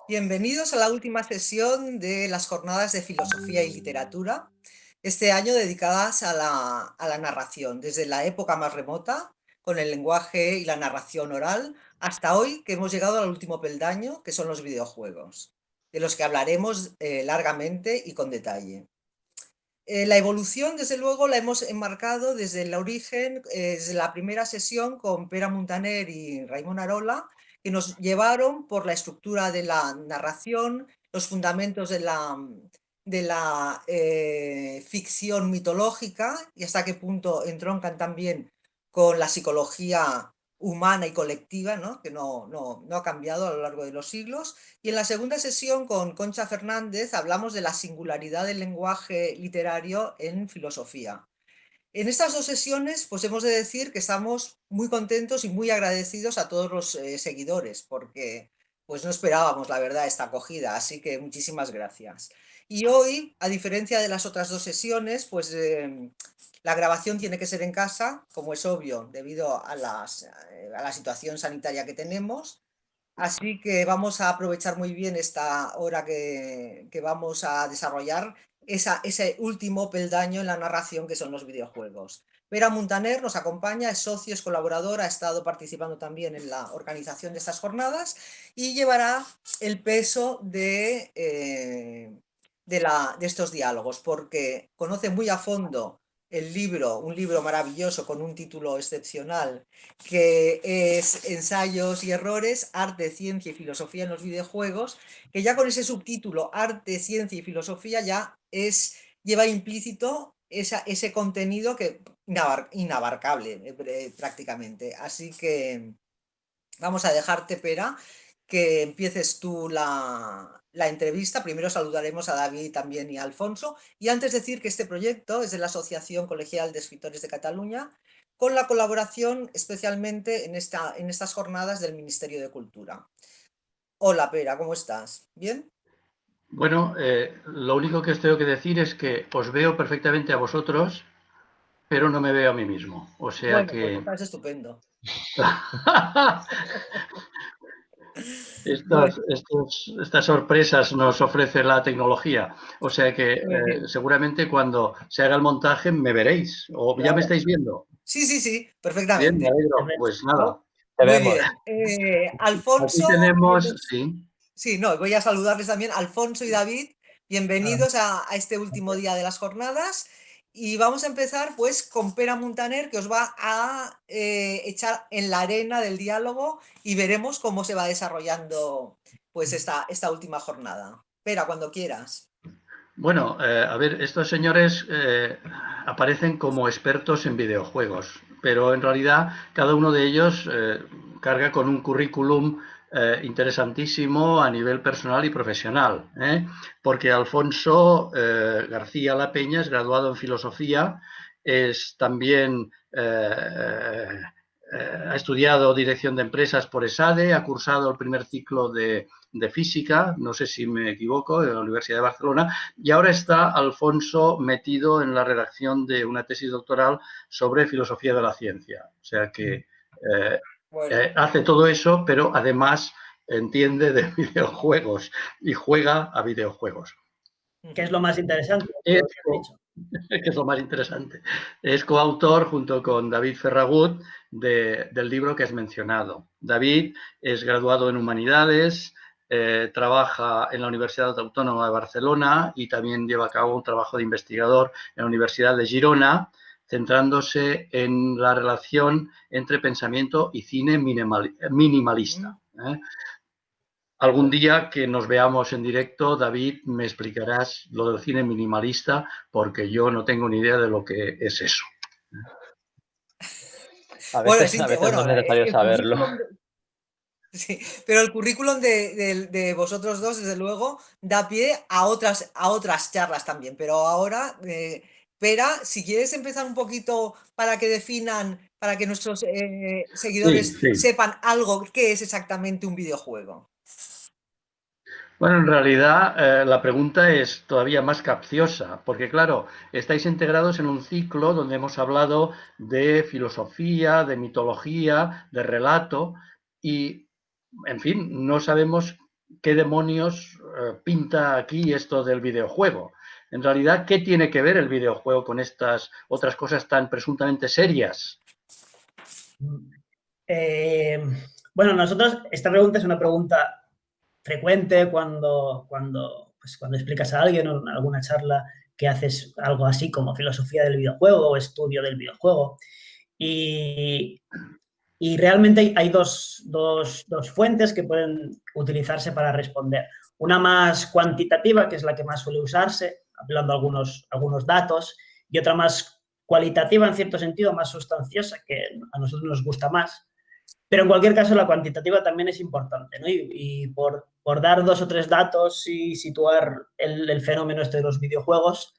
Bienvenidos a la última sesión de las jornadas de filosofía y literatura, este año dedicadas a la narración, desde la época más remota, con el lenguaje y la narración oral, hasta hoy que hemos llegado al último peldaño, que son los videojuegos, de los que hablaremos largamente y con detalle. La evolución, desde luego, la hemos enmarcado desde el origen, desde la primera sesión con Pere Muntaner y Raimon Arola, que nos llevaron por la estructura de la narración, los fundamentos de la ficción mitológica y hasta qué punto entroncan también con la psicología humana y colectiva, ¿no? Que no ha cambiado a lo largo de los siglos. Y en la segunda sesión con Concha Fernández hablamos de la singularidad del lenguaje literario en filosofía. En estas dos sesiones, pues hemos de decir que estamos muy contentos y muy agradecidos a todos los seguidores, porque pues no esperábamos, la verdad, esta acogida, así que muchísimas gracias. Y hoy, a diferencia de las otras dos sesiones, pues la grabación tiene que ser en casa, como es obvio, debido a la situación sanitaria que tenemos. Así que vamos a aprovechar muy bien esta hora que vamos a desarrollar ese último peldaño en la narración que son los videojuegos. Vera Muntaner nos acompaña, es socio, es colaborador, ha estado participando también en la organización de estas jornadas y llevará el peso de estos diálogos, porque conoce muy a fondo el libro, un libro maravilloso con un título excepcional, que es Ensayos y errores, arte, ciencia y filosofía en los videojuegos, que ya con ese subtítulo, arte, ciencia y filosofía, lleva implícito ese contenido que inabarcable prácticamente. Así que vamos a dejarte, Pera, que empieces tú la entrevista. Primero saludaremos a David también y a Alfonso. Y antes decir que este proyecto es de la Asociación Colegial de Escritores de Cataluña, con la colaboración especialmente en estas jornadas del Ministerio de Cultura. Hola, Pera, ¿cómo estás? ¿Bien? Bueno, lo único que os tengo que decir es que os veo perfectamente a vosotros, pero no me veo a mí mismo. O sea Bueno, pues que estás estupendo. Bueno, estas sorpresas nos ofrece la tecnología. O sea que muy bien, seguramente cuando se haga el montaje me veréis. O ya me claro. estáis viendo. Sí, sí, sí, Bien, me perfectamente. alegro. Pues nada. Te Muy vemos. bien. Aquí Alfonso, tenemos, sí. sí, no, voy a saludarles también, Alfonso y David, bienvenidos a este último día de las jornadas y vamos a empezar pues con Pere Muntaner, que os va a echar en la arena del diálogo y veremos cómo se va desarrollando pues esta última jornada. Pere, cuando quieras. Bueno, a ver, estos señores aparecen como expertos en videojuegos, pero en realidad cada uno de ellos carga con un currículum interesantísimo a nivel personal y profesional, porque Alfonso García La Peña es graduado en filosofía, es también ha estudiado dirección de empresas por ESADE, ha cursado el primer ciclo de física, no sé si me equivoco, en la Universidad de Barcelona, y ahora está Alfonso metido en la redacción de una tesis doctoral sobre filosofía de la ciencia. O sea que Bueno, hace todo eso, pero además entiende de videojuegos y juega a videojuegos. ¿Qué es lo más interesante de Es, todo lo que has dicho? que es lo más interesante. Es coautor junto con David Ferragut del libro que has mencionado. David es graduado en Humanidades, trabaja en la Universidad Autónoma de Barcelona y también lleva a cabo un trabajo de investigador en la Universidad de Girona, centrándose en la relación entre pensamiento y cine minimalista. Algún día que nos veamos en directo, David, me explicarás lo del cine minimalista, porque yo no tengo ni idea de lo que es eso. bueno, A veces no bueno, es necesario el saberlo. currículum, sí, pero el currículum de vosotros dos, desde luego, da pie a otras charlas también. Pero ahora, Pera, si quieres empezar un poquito para que definan, para que nuestros Sí, seguidores sí. sepan algo, qué es exactamente un videojuego. Bueno, en realidad la pregunta es todavía más capciosa, porque claro, estáis integrados en un ciclo donde hemos hablado de filosofía, de mitología, de relato, y, en fin, no sabemos ¿qué demonios pinta aquí esto del videojuego? En realidad, ¿qué tiene que ver el videojuego con estas otras cosas tan presuntamente serias? Bueno, nosotros, esta pregunta es una pregunta frecuente cuando explicas a alguien en alguna charla que haces algo así como filosofía del videojuego o estudio del videojuego. Y, y realmente hay dos fuentes que pueden utilizarse para responder. Una más cuantitativa, que es la que más suele usarse, hablando algunos datos, y otra más cualitativa, en cierto sentido, más sustanciosa, que a nosotros nos gusta más. Pero en cualquier caso, la cuantitativa también es importante, ¿no? Y por dar 2 o 3 datos y situar el fenómeno este de los videojuegos,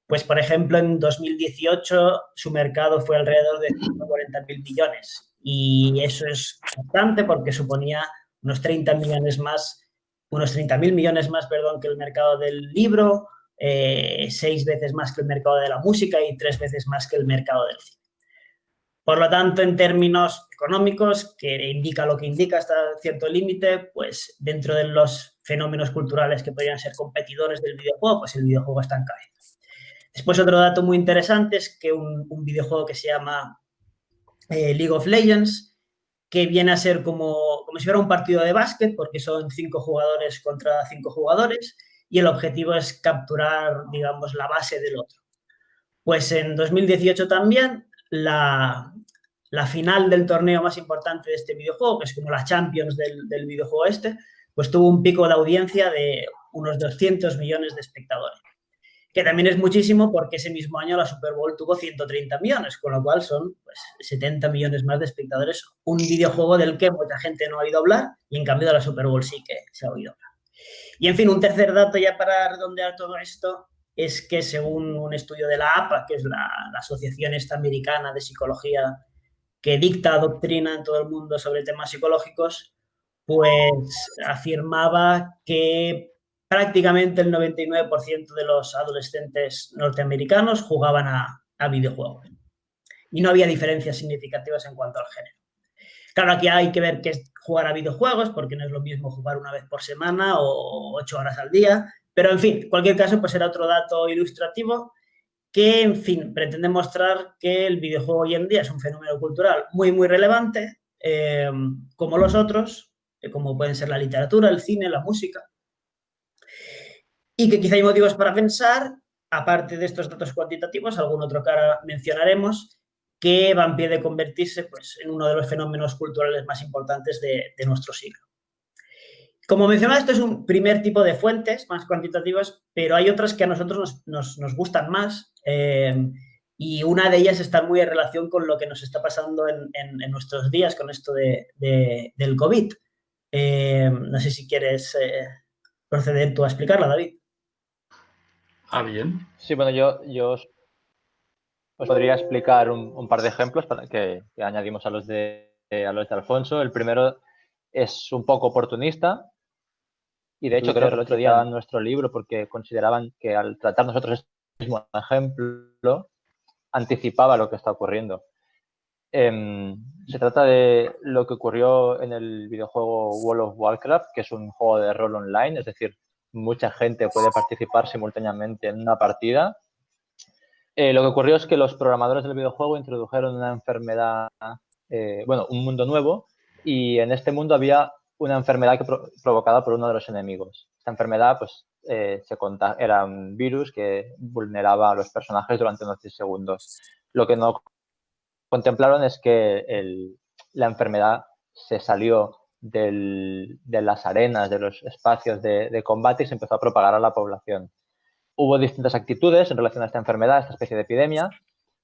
pues, por ejemplo, en 2018 su mercado fue alrededor de 140.000 millones. Y eso es bastante porque suponía unos 30.000 millones más, perdón, que el mercado del libro, 6 veces más que el mercado de la música y 3 veces más que el mercado del cine. Por lo tanto, en términos económicos, que indica lo que indica hasta cierto límite, pues dentro de los fenómenos culturales que podrían ser competidores del videojuego, pues el videojuego está en cabeza. Después, otro dato muy interesante es que un videojuego que se llama League of Legends, que viene a ser como si fuera un partido de básquet, porque son 5 jugadores contra 5 jugadores, y el objetivo es capturar, digamos, la base del otro. Pues en 2018 también la final del torneo más importante de este videojuego, que es como la Champions del videojuego este, pues tuvo un pico de audiencia de unos 200 millones de espectadores, que también es muchísimo porque ese mismo año la Super Bowl tuvo 130 millones, con lo cual son pues, 70 millones más de espectadores, un videojuego del que mucha gente no ha oído hablar y en cambio de la Super Bowl sí que se ha oído hablar. Y en fin, un tercer dato ya para redondear todo esto es que según un estudio de la APA, que es la Asociación Esta Americana de Psicología que dicta doctrina en todo el mundo sobre temas psicológicos, pues afirmaba que prácticamente el 99% de los adolescentes norteamericanos jugaban a videojuegos. Y no había diferencias significativas en cuanto al género. Claro, aquí hay que ver qué es jugar a videojuegos, porque no es lo mismo jugar una vez por semana o 8 horas al día. Pero, en fin, en cualquier caso, pues era otro dato ilustrativo que, en fin, pretende mostrar que el videojuego hoy en día es un fenómeno cultural muy, muy relevante, como los otros, como pueden ser la literatura, el cine, la música, y que quizá hay motivos para pensar, aparte de estos datos cuantitativos, algún otro que ahora mencionaremos, que va en pie de convertirse pues, en uno de los fenómenos culturales más importantes de nuestro siglo. Como mencionaba, esto es un primer tipo de fuentes más cuantitativas, pero hay otras que a nosotros nos gustan más y una de ellas está muy en relación con lo que nos está pasando en nuestros días con esto del COVID. No sé si quieres proceder tú a explicarla, David. Bien. Sí, bueno, yo os podría explicar un par de ejemplos para que añadimos a los de Alfonso. El primero es un poco oportunista y de hecho creo que el otro día en nuestro libro porque consideraban que al tratar nosotros este mismo ejemplo anticipaba lo que está ocurriendo. Se trata de lo que ocurrió en el videojuego World of Warcraft, que es un juego de rol online, es decir, mucha gente puede participar simultáneamente en una partida. Lo que ocurrió es que los programadores del videojuego introdujeron una enfermedad, un mundo nuevo, y en este mundo había una enfermedad provocada por uno de los enemigos. Esta enfermedad pues, era un virus que vulneraba a los personajes durante unos 10 segundos. Lo que no contemplaron es que la enfermedad se salió de las arenas, de los espacios de combate y se empezó a propagar a la población. Hubo distintas actitudes en relación a esta enfermedad, a esta especie de epidemia.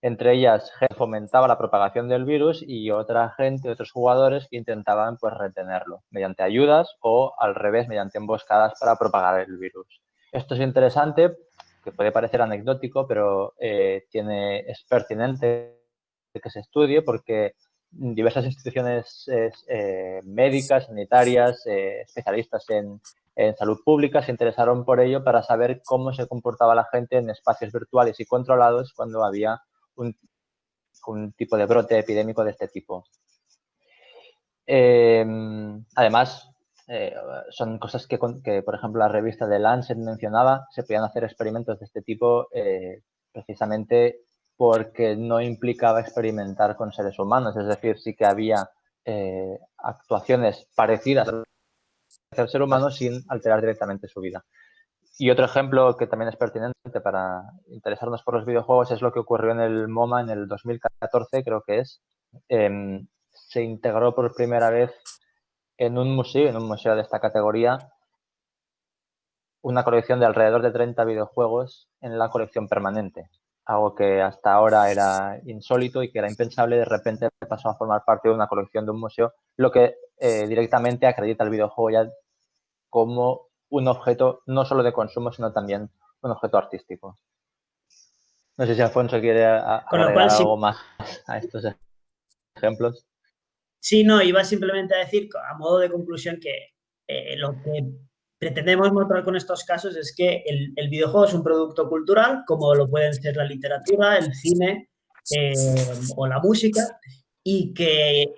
Entre ellas, gente fomentaba la propagación del virus y otra gente, otros jugadores que intentaban pues, retenerlo mediante ayudas o, al revés, mediante emboscadas para propagar el virus. Esto es interesante, que puede parecer anecdótico, pero es pertinente que se estudie porque diversas instituciones médicas, sanitarias, especialistas en salud pública se interesaron por ello para saber cómo se comportaba la gente en espacios virtuales y controlados cuando había un tipo de brote epidémico de este tipo. Además, son cosas que, por ejemplo, la revista de Lancet mencionaba, se podían hacer experimentos de este tipo precisamente porque no implicaba experimentar con seres humanos, es decir, sí que había actuaciones parecidas al ser humano sin alterar directamente su vida. Y otro ejemplo que también es pertinente para interesarnos por los videojuegos es lo que ocurrió en el MoMA en el 2014, creo que es. Se integró por primera vez en un museo de esta categoría, una colección de alrededor de 30 videojuegos en la colección permanente. Algo que hasta ahora era insólito y que era impensable, de repente pasó a formar parte de una colección de un museo, lo que directamente acredita el videojuego ya como un objeto no solo de consumo, sino también un objeto artístico. No sé si Alfonso quiere agregar algo más a estos ejemplos. Sí, no, iba simplemente a decir, a modo de conclusión, que lo que pretendemos mostrar con estos casos es que el videojuego es un producto cultural, como lo pueden ser la literatura, el cine o la música, y que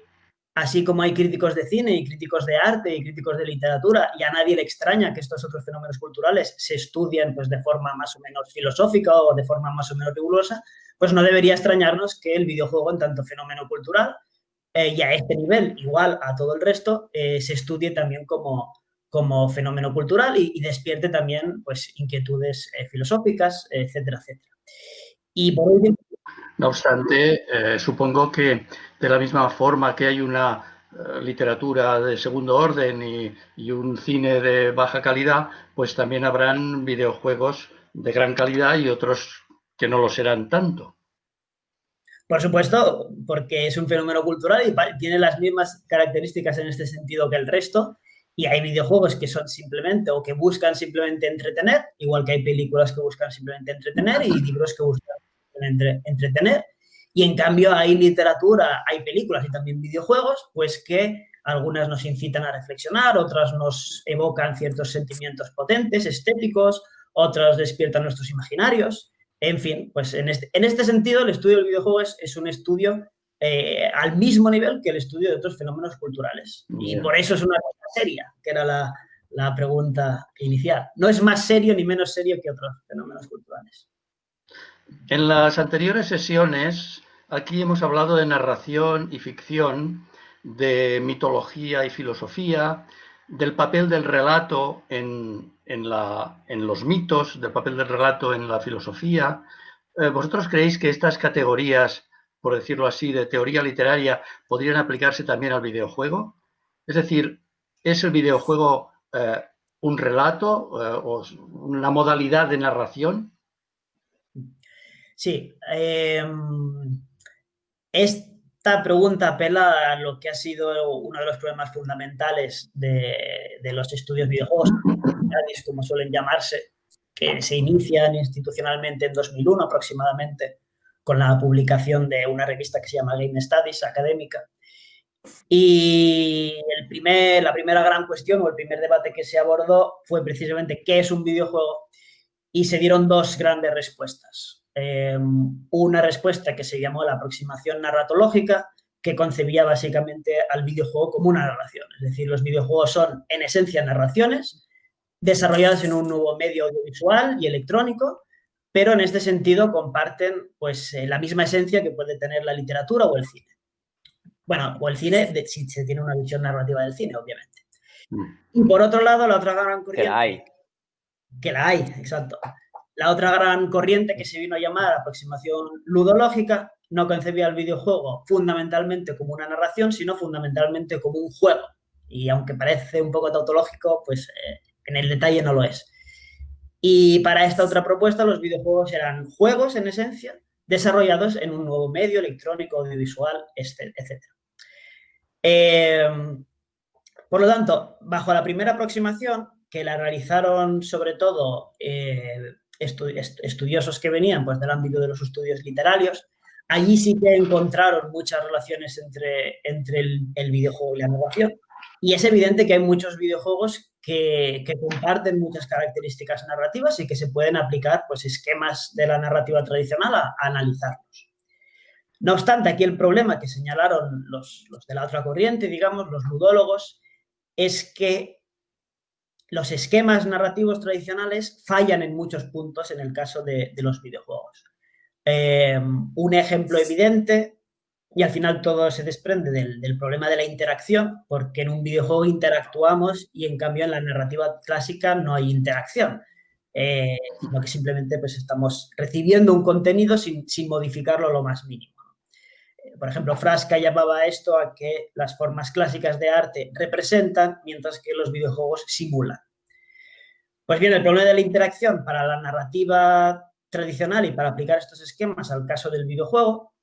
así como hay críticos de cine y críticos de arte y críticos de literatura, y a nadie le extraña que estos otros fenómenos culturales se estudien pues, de forma más o menos filosófica o de forma más o menos rigurosa, pues no debería extrañarnos que el videojuego, en tanto fenómeno cultural, y a este nivel, igual a todo el resto, se estudie también como fenómeno cultural y despierte también pues, inquietudes filosóficas, etcétera, etcétera. Y por último... No obstante, supongo que de la misma forma que hay una literatura de segundo orden y un cine de baja calidad, pues también habrán videojuegos de gran calidad y otros que no lo serán tanto. Por supuesto, porque es un fenómeno cultural y tiene las mismas características en este sentido que el resto. Y hay videojuegos que son simplemente o que buscan simplemente entretener, igual que hay películas que buscan simplemente entretener y libros que buscan entretener. Y en cambio hay literatura, hay películas y también videojuegos, pues que algunas nos incitan a reflexionar, otras nos evocan ciertos sentimientos potentes, estéticos, otras despiertan nuestros imaginarios. En fin, pues en este sentido el estudio del videojuego es un estudio al mismo nivel que el estudio de otros fenómenos culturales. Y por eso es una cosa seria, que era la pregunta inicial. No es más serio ni menos serio que otros fenómenos culturales. En las anteriores sesiones, aquí hemos hablado de narración y ficción, de mitología y filosofía, del papel del relato en los mitos, del papel del relato en la filosofía. ¿Vosotros creéis que estas categorías, por decirlo así, de teoría literaria, podrían aplicarse también al videojuego? Es decir, ¿es el videojuego un relato o una modalidad de narración? Sí. Esta pregunta apela a lo que ha sido uno de los problemas fundamentales de los estudios videojuegos, como suelen llamarse, que se inician institucionalmente en 2001 aproximadamente, con la publicación de una revista que se llama Game Studies, académica. Y la primera gran cuestión o el primer debate que se abordó fue precisamente qué es un videojuego, y se dieron dos grandes respuestas. Una respuesta que se llamó la aproximación narratológica, que concebía básicamente al videojuego como una narración. Es decir, los videojuegos son en esencia narraciones desarrolladas en un nuevo medio audiovisual y electrónico, pero en este sentido comparten pues, la misma esencia que puede tener la literatura o el cine. Bueno, o el cine, si se tiene una visión narrativa del cine, obviamente. Y por otro lado, la otra gran corriente... Que la hay, exacto. La otra gran corriente, que se vino a llamar aproximación ludológica, no concebía el videojuego fundamentalmente como una narración, sino fundamentalmente como un juego. Y aunque parece un poco tautológico, pues en el detalle no lo es. Y para esta otra propuesta, los videojuegos eran juegos, en esencia, desarrollados en un nuevo medio electrónico, audiovisual, etc. Por lo tanto, bajo la primera aproximación, que la realizaron sobre todo estudiosos que venían pues, del ámbito de los estudios literarios, allí sí que encontraron muchas relaciones entre el videojuego y la narración. Y es evidente que hay muchos videojuegos que comparten muchas características narrativas y que se pueden aplicar pues, esquemas de la narrativa tradicional a analizarlos. No obstante, aquí el problema que señalaron los de la otra corriente, digamos, los ludólogos, es que los esquemas narrativos tradicionales fallan en muchos puntos en el caso de los videojuegos. Un ejemplo evidente, y al final todo se desprende del problema de la interacción, porque en un videojuego interactuamos y en cambio en la narrativa clásica no hay interacción, sino que simplemente pues, estamos recibiendo un contenido sin modificarlo lo más mínimo. Por ejemplo, Frasca llamaba esto a que las formas clásicas de arte representan, mientras que los videojuegos simulan. Pues bien, el problema de la interacción para la narrativa tradicional y para aplicar estos esquemas al caso del videojuego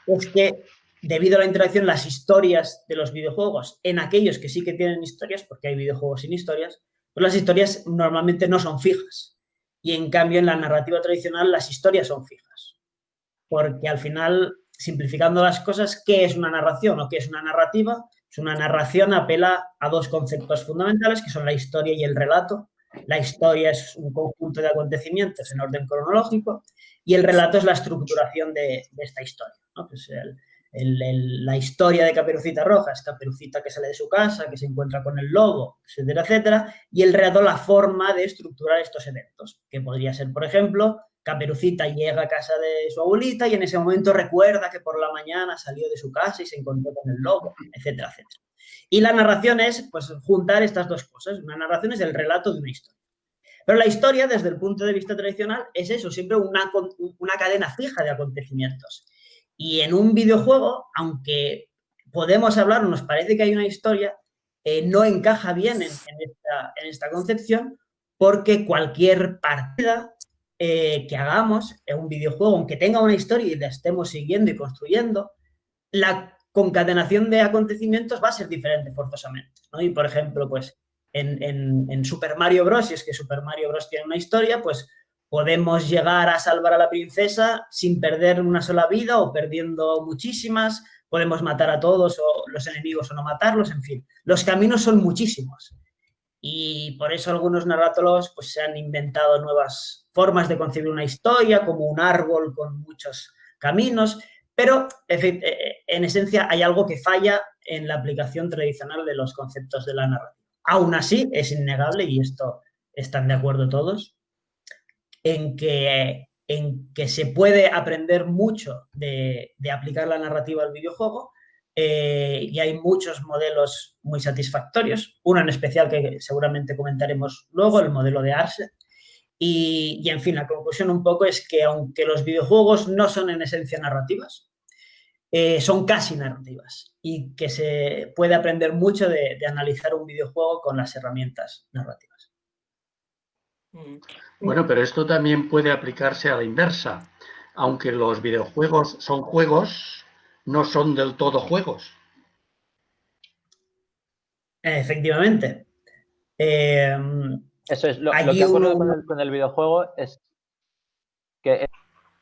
es que debido a la interacción, las historias de los videojuegos, en aquellos que sí que tienen historias, porque hay videojuegos sin historias, pues las historias normalmente no son fijas. Y en cambio, en la narrativa tradicional, las historias son fijas. Porque al final, simplificando las cosas, ¿qué es una narración o qué es una narrativa? Pues una narración apela a dos conceptos fundamentales, que son la historia y el relato. La historia es un conjunto de acontecimientos en orden cronológico y el relato es la estructuración de esta historia, ¿no? Pues la historia de Caperucita Roja es Caperucita que sale de su casa, que se encuentra con el lobo, etcétera, etcétera, y el relato la forma de estructurar estos eventos, que podría ser, por ejemplo, Caperucita llega a casa de su abuelita y en ese momento recuerda que por la mañana salió de su casa y se encontró con el lobo, etcétera, etcétera. Y la narración es, pues, juntar estas dos cosas. Una narración es el relato de una historia. Pero la historia, desde el punto de vista tradicional, es eso, siempre una cadena fija de acontecimientos. Y en un videojuego, aunque podemos hablar, nos parece que hay una historia, no encaja bien en esta concepción, porque cualquier partida que hagamos en un videojuego, aunque tenga una historia y la estemos siguiendo y construyendo, la concatenación de acontecimientos va a ser diferente forzosamente, ¿no? Y, por ejemplo, pues en Super Mario Bros., si es que Super Mario Bros. Tiene una historia, pues podemos llegar a salvar a la princesa sin perder una sola vida o perdiendo muchísimas, podemos matar a todos o los enemigos o no matarlos, en fin. Los caminos son muchísimos. Y por eso algunos narratólogos pues, se han inventado nuevas formas de concebir una historia, como un árbol con muchos caminos, pero en esencia hay algo que falla en la aplicación tradicional de los conceptos de la narrativa. Aún así, es innegable, y esto están de acuerdo todos, en que se puede aprender mucho de aplicar la narrativa al videojuego, y hay muchos modelos muy satisfactorios, uno en especial que seguramente comentaremos luego, el modelo de Arce. Y en fin, la conclusión un poco es que aunque los videojuegos no son en esencia narrativas, son casi narrativas y que se puede aprender mucho de analizar un videojuego con las herramientas narrativas. Bueno, pero esto también puede aplicarse a la inversa. Aunque los videojuegos son juegos, no son del todo juegos. Efectivamente. Eso es, lo que ha ocurrido con el videojuego es que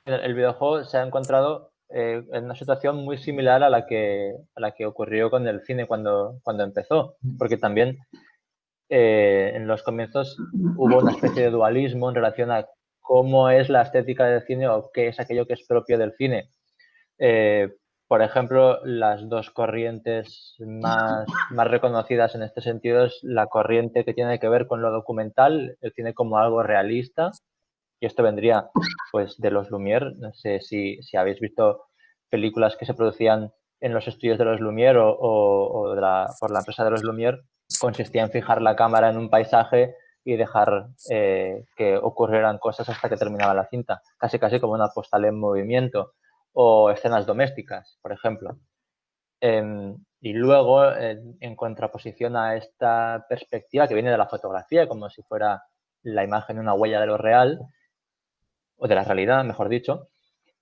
el videojuego se ha encontrado en una situación muy similar a la que ocurrió con el cine cuando empezó, porque también en los comienzos hubo una especie de dualismo en relación a cómo es la estética del cine o qué es aquello que es propio del cine. Por ejemplo, las dos corrientes más reconocidas en este sentido es la corriente que tiene que ver con lo documental, el cine como algo realista, y esto vendría pues de los Lumière. No sé si habéis visto películas que se producían en los estudios de los Lumière o por la empresa de los Lumière. Consistía en fijar la cámara en un paisaje y dejar que ocurrieran cosas hasta que terminaba la cinta, casi como una postal en movimiento, o escenas domésticas, por ejemplo. Y luego, en contraposición a esta perspectiva que viene de la fotografía, como si fuera la imagen una huella de lo real, o de la realidad, mejor dicho,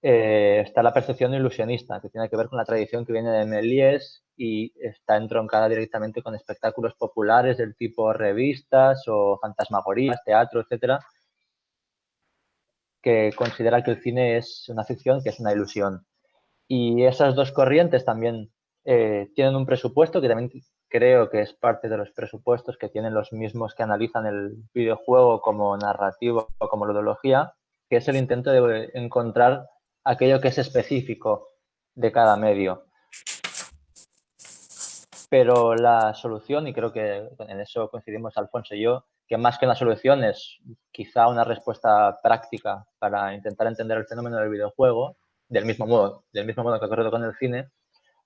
está la percepción ilusionista, que tiene que ver con la tradición que viene de Méliès y está entroncada directamente con espectáculos populares del tipo revistas o fantasmagorías, teatro, etcétera, que considera que el cine es una ficción, que es una ilusión. Y esas dos corrientes también tienen un presupuesto que también creo que es parte de los presupuestos que tienen los mismos que analizan el videojuego como narrativo o como ludología, que es el intento de encontrar aquello que es específico de cada medio. pero la solución, y creo que en eso coincidimos Alfonso y yo, que más que una solución es quizá una respuesta práctica para intentar entender el fenómeno del videojuego, del mismo modo que ha ocurrido con el cine.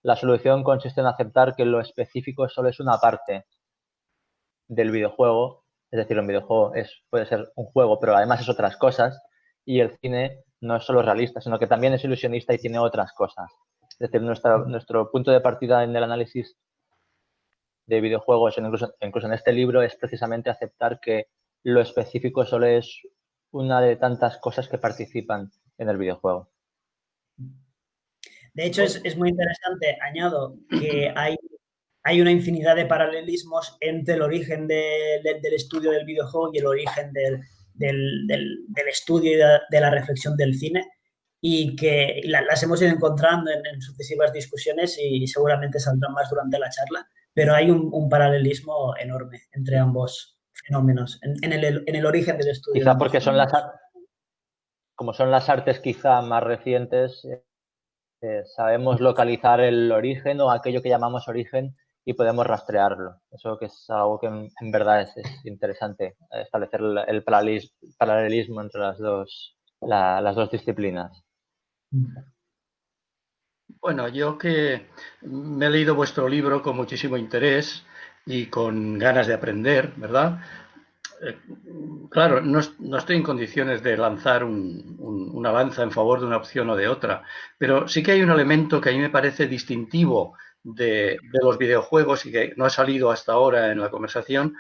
La solución consiste en aceptar que lo específico solo es una parte del videojuego, es decir, un videojuego puede ser un juego, pero además es otras cosas, y el cine no es solo realista, sino que también es ilusionista y tiene otras cosas. Es decir, nuestro punto de partida en el análisis de videojuegos, incluso en este libro, es precisamente aceptar que lo específico solo es una de tantas cosas que participan en el videojuego. De hecho, es muy interesante, añado, que hay una infinidad de paralelismos entre el origen del estudio del videojuego y el origen del estudio y de la reflexión del cine, y que las hemos ido encontrando en sucesivas discusiones y seguramente saldrán más durante la charla, pero hay un paralelismo enorme entre ambos fenómenos en el origen del estudio. Quizá porque como son las artes quizá más recientes, sabemos localizar el origen o aquello que llamamos origen y podemos rastrearlo. Eso que es algo que en verdad es interesante, establecer el paralelismo entre las dos disciplinas. Bueno, yo que me he leído vuestro libro con muchísimo interés y con ganas de aprender, ¿verdad? Claro, no estoy en condiciones de lanzar una lanza en favor de una opción o de otra, pero sí que hay un elemento que a mí me parece distintivo de los videojuegos y que no ha salido hasta ahora en la conversación,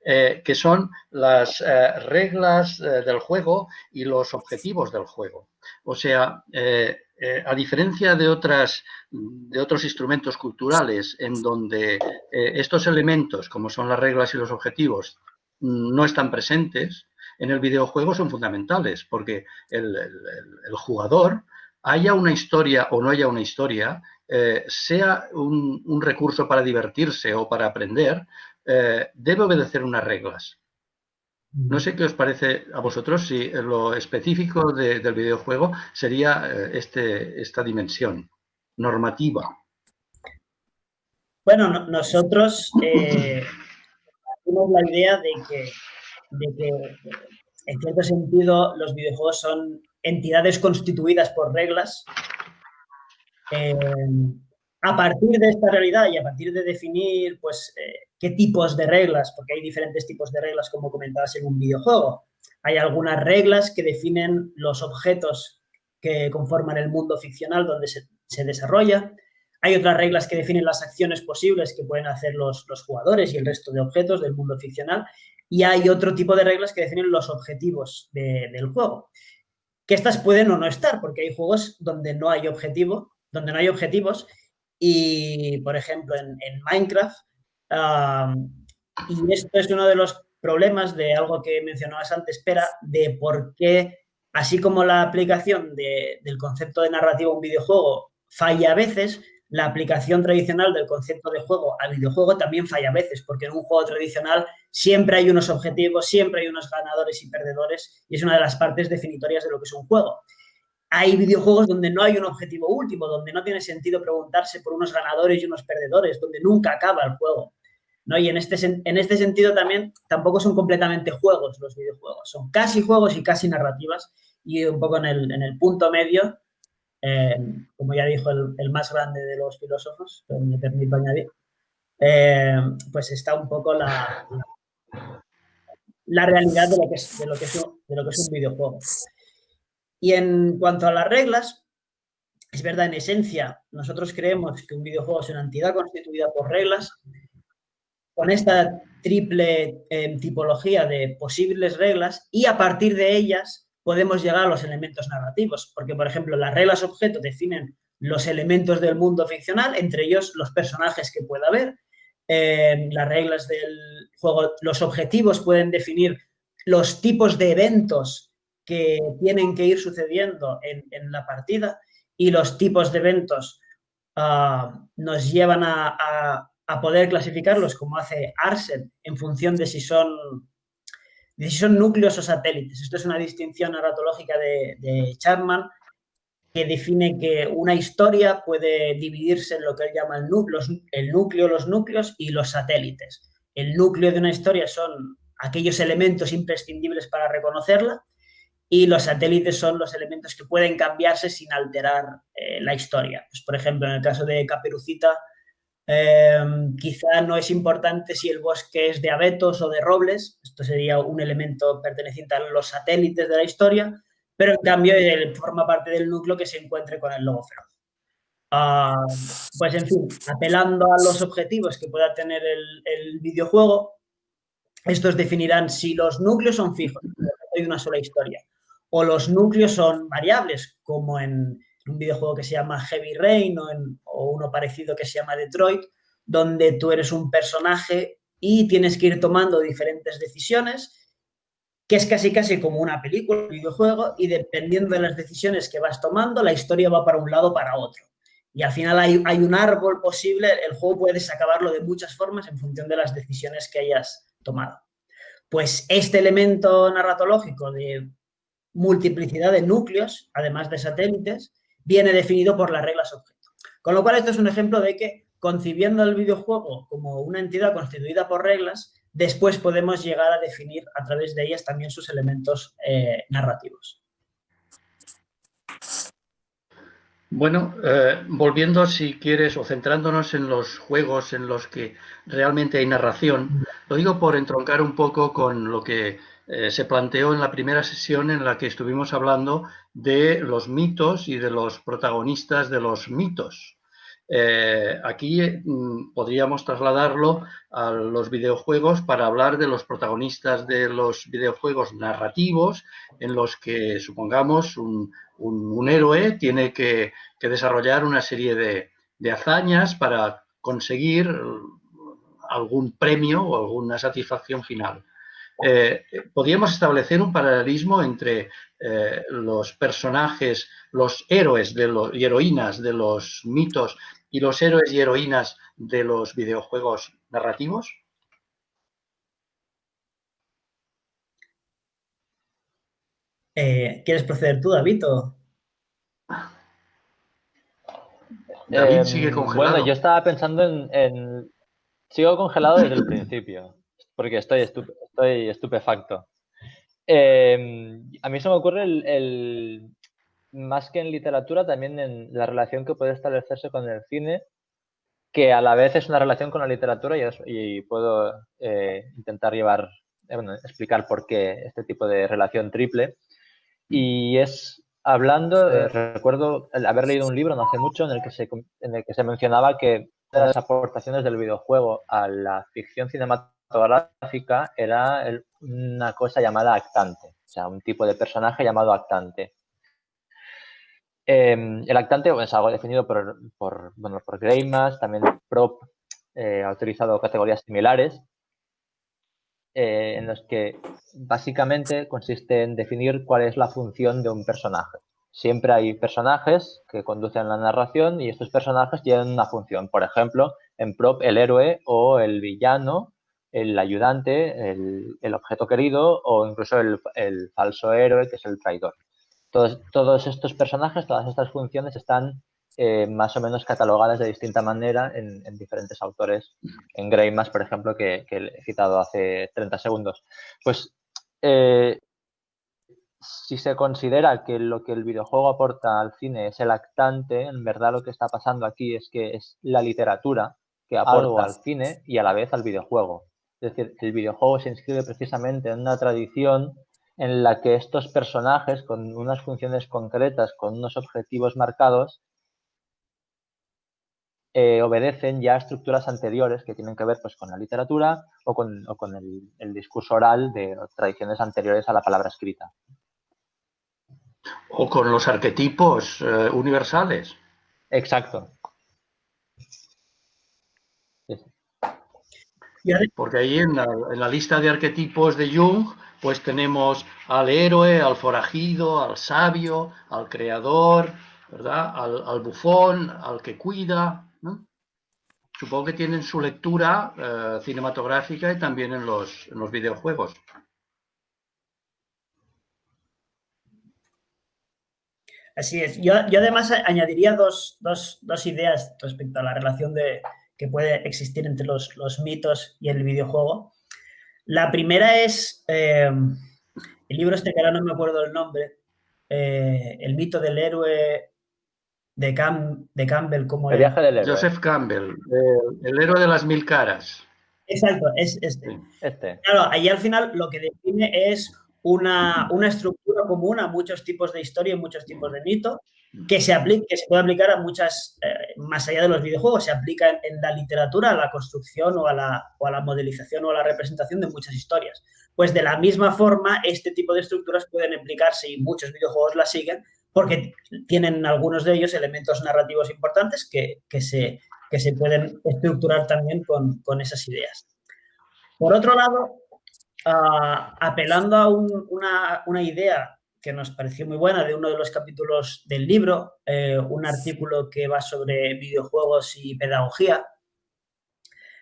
que son las reglas del juego y los objetivos del juego. O sea, a diferencia de otros instrumentos culturales en donde estos elementos, como son las reglas y los objetivos, no están presentes, en el videojuego son fundamentales, porque el jugador, haya una historia o no haya una historia, sea un recurso para divertirse o para aprender, debe obedecer unas reglas. No sé qué os parece a vosotros si lo específico del videojuego sería esta dimensión normativa. Bueno, nosotros tenemos la idea de que en cierto sentido los videojuegos son entidades constituidas por reglas. A partir de esta realidad y a partir de definir pues, qué tipos de reglas, porque hay diferentes tipos de reglas, como comentabas, en un videojuego. Hay algunas reglas que definen los objetos que conforman el mundo ficcional donde se desarrolla. Hay otras reglas que definen las acciones posibles que pueden hacer los jugadores y el resto de objetos del mundo ficcional. Y hay otro tipo de reglas que definen los objetivos del juego. Que estas pueden o no estar, porque hay juegos donde no hay objetivos. Y, por ejemplo, en Minecraft, y esto es uno de los problemas de algo que mencionabas antes, Pera, de por qué, así como la aplicación del concepto de narrativa a un videojuego falla a veces, la aplicación tradicional del concepto de juego al videojuego también falla a veces, porque en un juego tradicional siempre hay unos objetivos, siempre hay unos ganadores y perdedores, y es una de las partes definitorias de lo que es un juego. Hay videojuegos donde no hay un objetivo último, donde no tiene sentido preguntarse por unos ganadores y unos perdedores, donde nunca acaba el juego, ¿no? Y en este sentido también tampoco son completamente juegos los videojuegos, son casi juegos y casi narrativas, y un poco en el punto medio, como ya dijo el más grande de los filósofos, que me permito añadir, pues está un poco la realidad de lo que es un videojuego. Y en cuanto a las reglas, es verdad, en esencia, nosotros creemos que un videojuego es una entidad constituida por reglas, con esta triple tipología de posibles reglas, y a partir de ellas podemos llegar a los elementos narrativos, porque, por ejemplo, las reglas objeto definen los elementos del mundo ficcional, entre ellos los personajes que pueda haber. Las reglas del juego, los objetivos pueden definir los tipos de eventos que tienen que ir sucediendo en la partida, y los tipos de eventos nos llevan a poder clasificarlos, como hace Arsen, en función de si son núcleos o satélites. Esto es una distinción narratológica de Chapman, que define que una historia puede dividirse en lo que él llama el núcleo, los núcleos y los satélites. El núcleo de una historia son aquellos elementos imprescindibles para reconocerla y los satélites son los elementos que pueden cambiarse sin alterar la historia. Pues, por ejemplo, en el caso de Caperucita, quizá no es importante si el bosque es de abetos o de robles, esto sería un elemento perteneciente a los satélites de la historia, pero en cambio él forma parte del núcleo que se encuentre con el lobo feroz. Pues en fin, apelando a los objetivos que pueda tener el videojuego, estos definirán si los núcleos son fijos, hay una sola historia, o los núcleos son variables, como en un videojuego que se llama Heavy Rain o uno parecido que se llama Detroit, donde tú eres un personaje y tienes que ir tomando diferentes decisiones, que es casi como una película, un videojuego, y dependiendo de las decisiones que vas tomando, la historia va para un lado o para otro. Y al final hay un árbol posible, el juego puedes acabarlo de muchas formas en función de las decisiones que hayas tomado. Pues este elemento narratológico de multiplicidad de núcleos, además de satélites, viene definido por las reglas objeto. Con lo cual, esto es un ejemplo de que, concibiendo el videojuego como una entidad constituida por reglas, después podemos llegar a definir a través de ellas también sus elementos narrativos. Bueno, volviendo, si quieres, o centrándonos en los juegos en los que realmente hay narración, lo digo por entroncar un poco con lo que se planteó en la primera sesión en la que estuvimos hablando de los mitos y de los protagonistas de los mitos. Aquí podríamos trasladarlo a los videojuegos para hablar de los protagonistas de los videojuegos narrativos, en los que, supongamos, un héroe tiene que desarrollar una serie de hazañas para conseguir algún premio o alguna satisfacción final. Podríamos establecer un paralelismo entre los personajes, los héroes y heroínas de los mitos y los héroes y heroínas de los videojuegos narrativos. ¿Quieres proceder tú, David? David sigue congelado. Bueno, yo estaba pensando sigo congelado desde el principio, porque estoy estupefacto. A mí se me ocurre más que en literatura, también en la relación que puede establecerse con el cine, que a la vez es una relación con la literatura y puedo intentar explicar por qué este tipo de relación triple. Y es hablando, recuerdo haber leído un libro no hace mucho en el que se mencionaba que una de las aportaciones del videojuego a la ficción cinematográfica era una cosa llamada actante, o sea, un tipo de personaje llamado actante. El actante es algo definido por Greimas, también Prop ha utilizado categorías similares, en los que básicamente consiste en definir cuál es la función de un personaje. Siempre hay personajes que conducen la narración y estos personajes tienen una función. Por ejemplo, en Prop, el héroe o el villano, el ayudante, el objeto querido o incluso el falso héroe, que es el traidor. Todos estos personajes, todas estas funciones están más o menos catalogadas de distinta manera en diferentes autores. En Greimas, por ejemplo, que he citado hace 30 segundos. Pues si se considera que lo que el videojuego aporta al cine es el actante, en verdad lo que está pasando aquí es que es la literatura que aporta al cine y a la vez al videojuego. Es decir, el videojuego se inscribe precisamente en una tradición en la que estos personajes, con unas funciones concretas, con unos objetivos marcados, obedecen ya a estructuras anteriores que tienen que ver pues, con la literatura o con el discurso oral de tradiciones anteriores a la palabra escrita. O con los arquetipos universales. Exacto. Porque ahí en la lista de arquetipos de Jung, pues tenemos al héroe, al forajido, al sabio, al creador, ¿verdad? Al bufón, al que cuida, ¿no? Supongo que tienen su lectura cinematográfica y también en los videojuegos. Así es. Yo además añadiría dos ideas respecto a la relación que puede existir entre los mitos y el videojuego. La primera es el libro este que ahora no me acuerdo el nombre, el mito del héroe de Campbell, ¿cómo El era? viaje del héroe. Joseph Campbell, el héroe de las 1000 caras. Exacto, es este. Este. Claro, ahí al final lo que define es una estructura común a muchos tipos de historia y muchos tipos de mito que se puede aplicar a muchas, más allá de los videojuegos, se aplica en la literatura, a la construcción o a la modelización o a la representación de muchas historias. Pues de la misma forma, este tipo de estructuras pueden aplicarse y muchos videojuegos las siguen porque tienen algunos de ellos elementos narrativos importantes que se pueden estructurar también con esas ideas. Por otro lado, apelando a una idea que nos pareció muy buena de uno de los capítulos del libro, un artículo que va sobre videojuegos y pedagogía,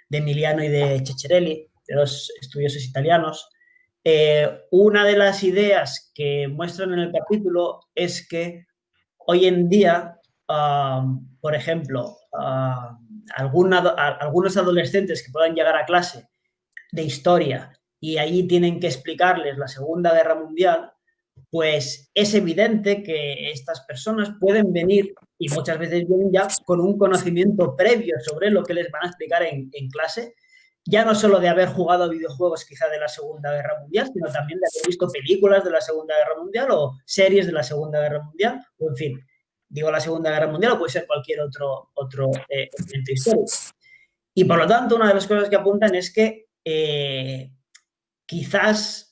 de Emiliano y de Ceccarelli, de dos estudiosos italianos. Una de las ideas que muestran en el capítulo es que hoy en día, por ejemplo, algunos adolescentes que puedan llegar a clase de historia y allí tienen que explicarles la Segunda Guerra Mundial, pues es evidente que estas personas pueden venir, y muchas veces vienen ya con un conocimiento previo sobre lo que les van a explicar en clase, ya no solo de haber jugado a videojuegos quizá de la Segunda Guerra Mundial, sino también de haber visto películas de la Segunda Guerra Mundial o series de la Segunda Guerra Mundial, o en fin, digo la Segunda Guerra Mundial o puede ser cualquier otro evento histórico. Y por lo tanto, una de las cosas que apuntan es que quizás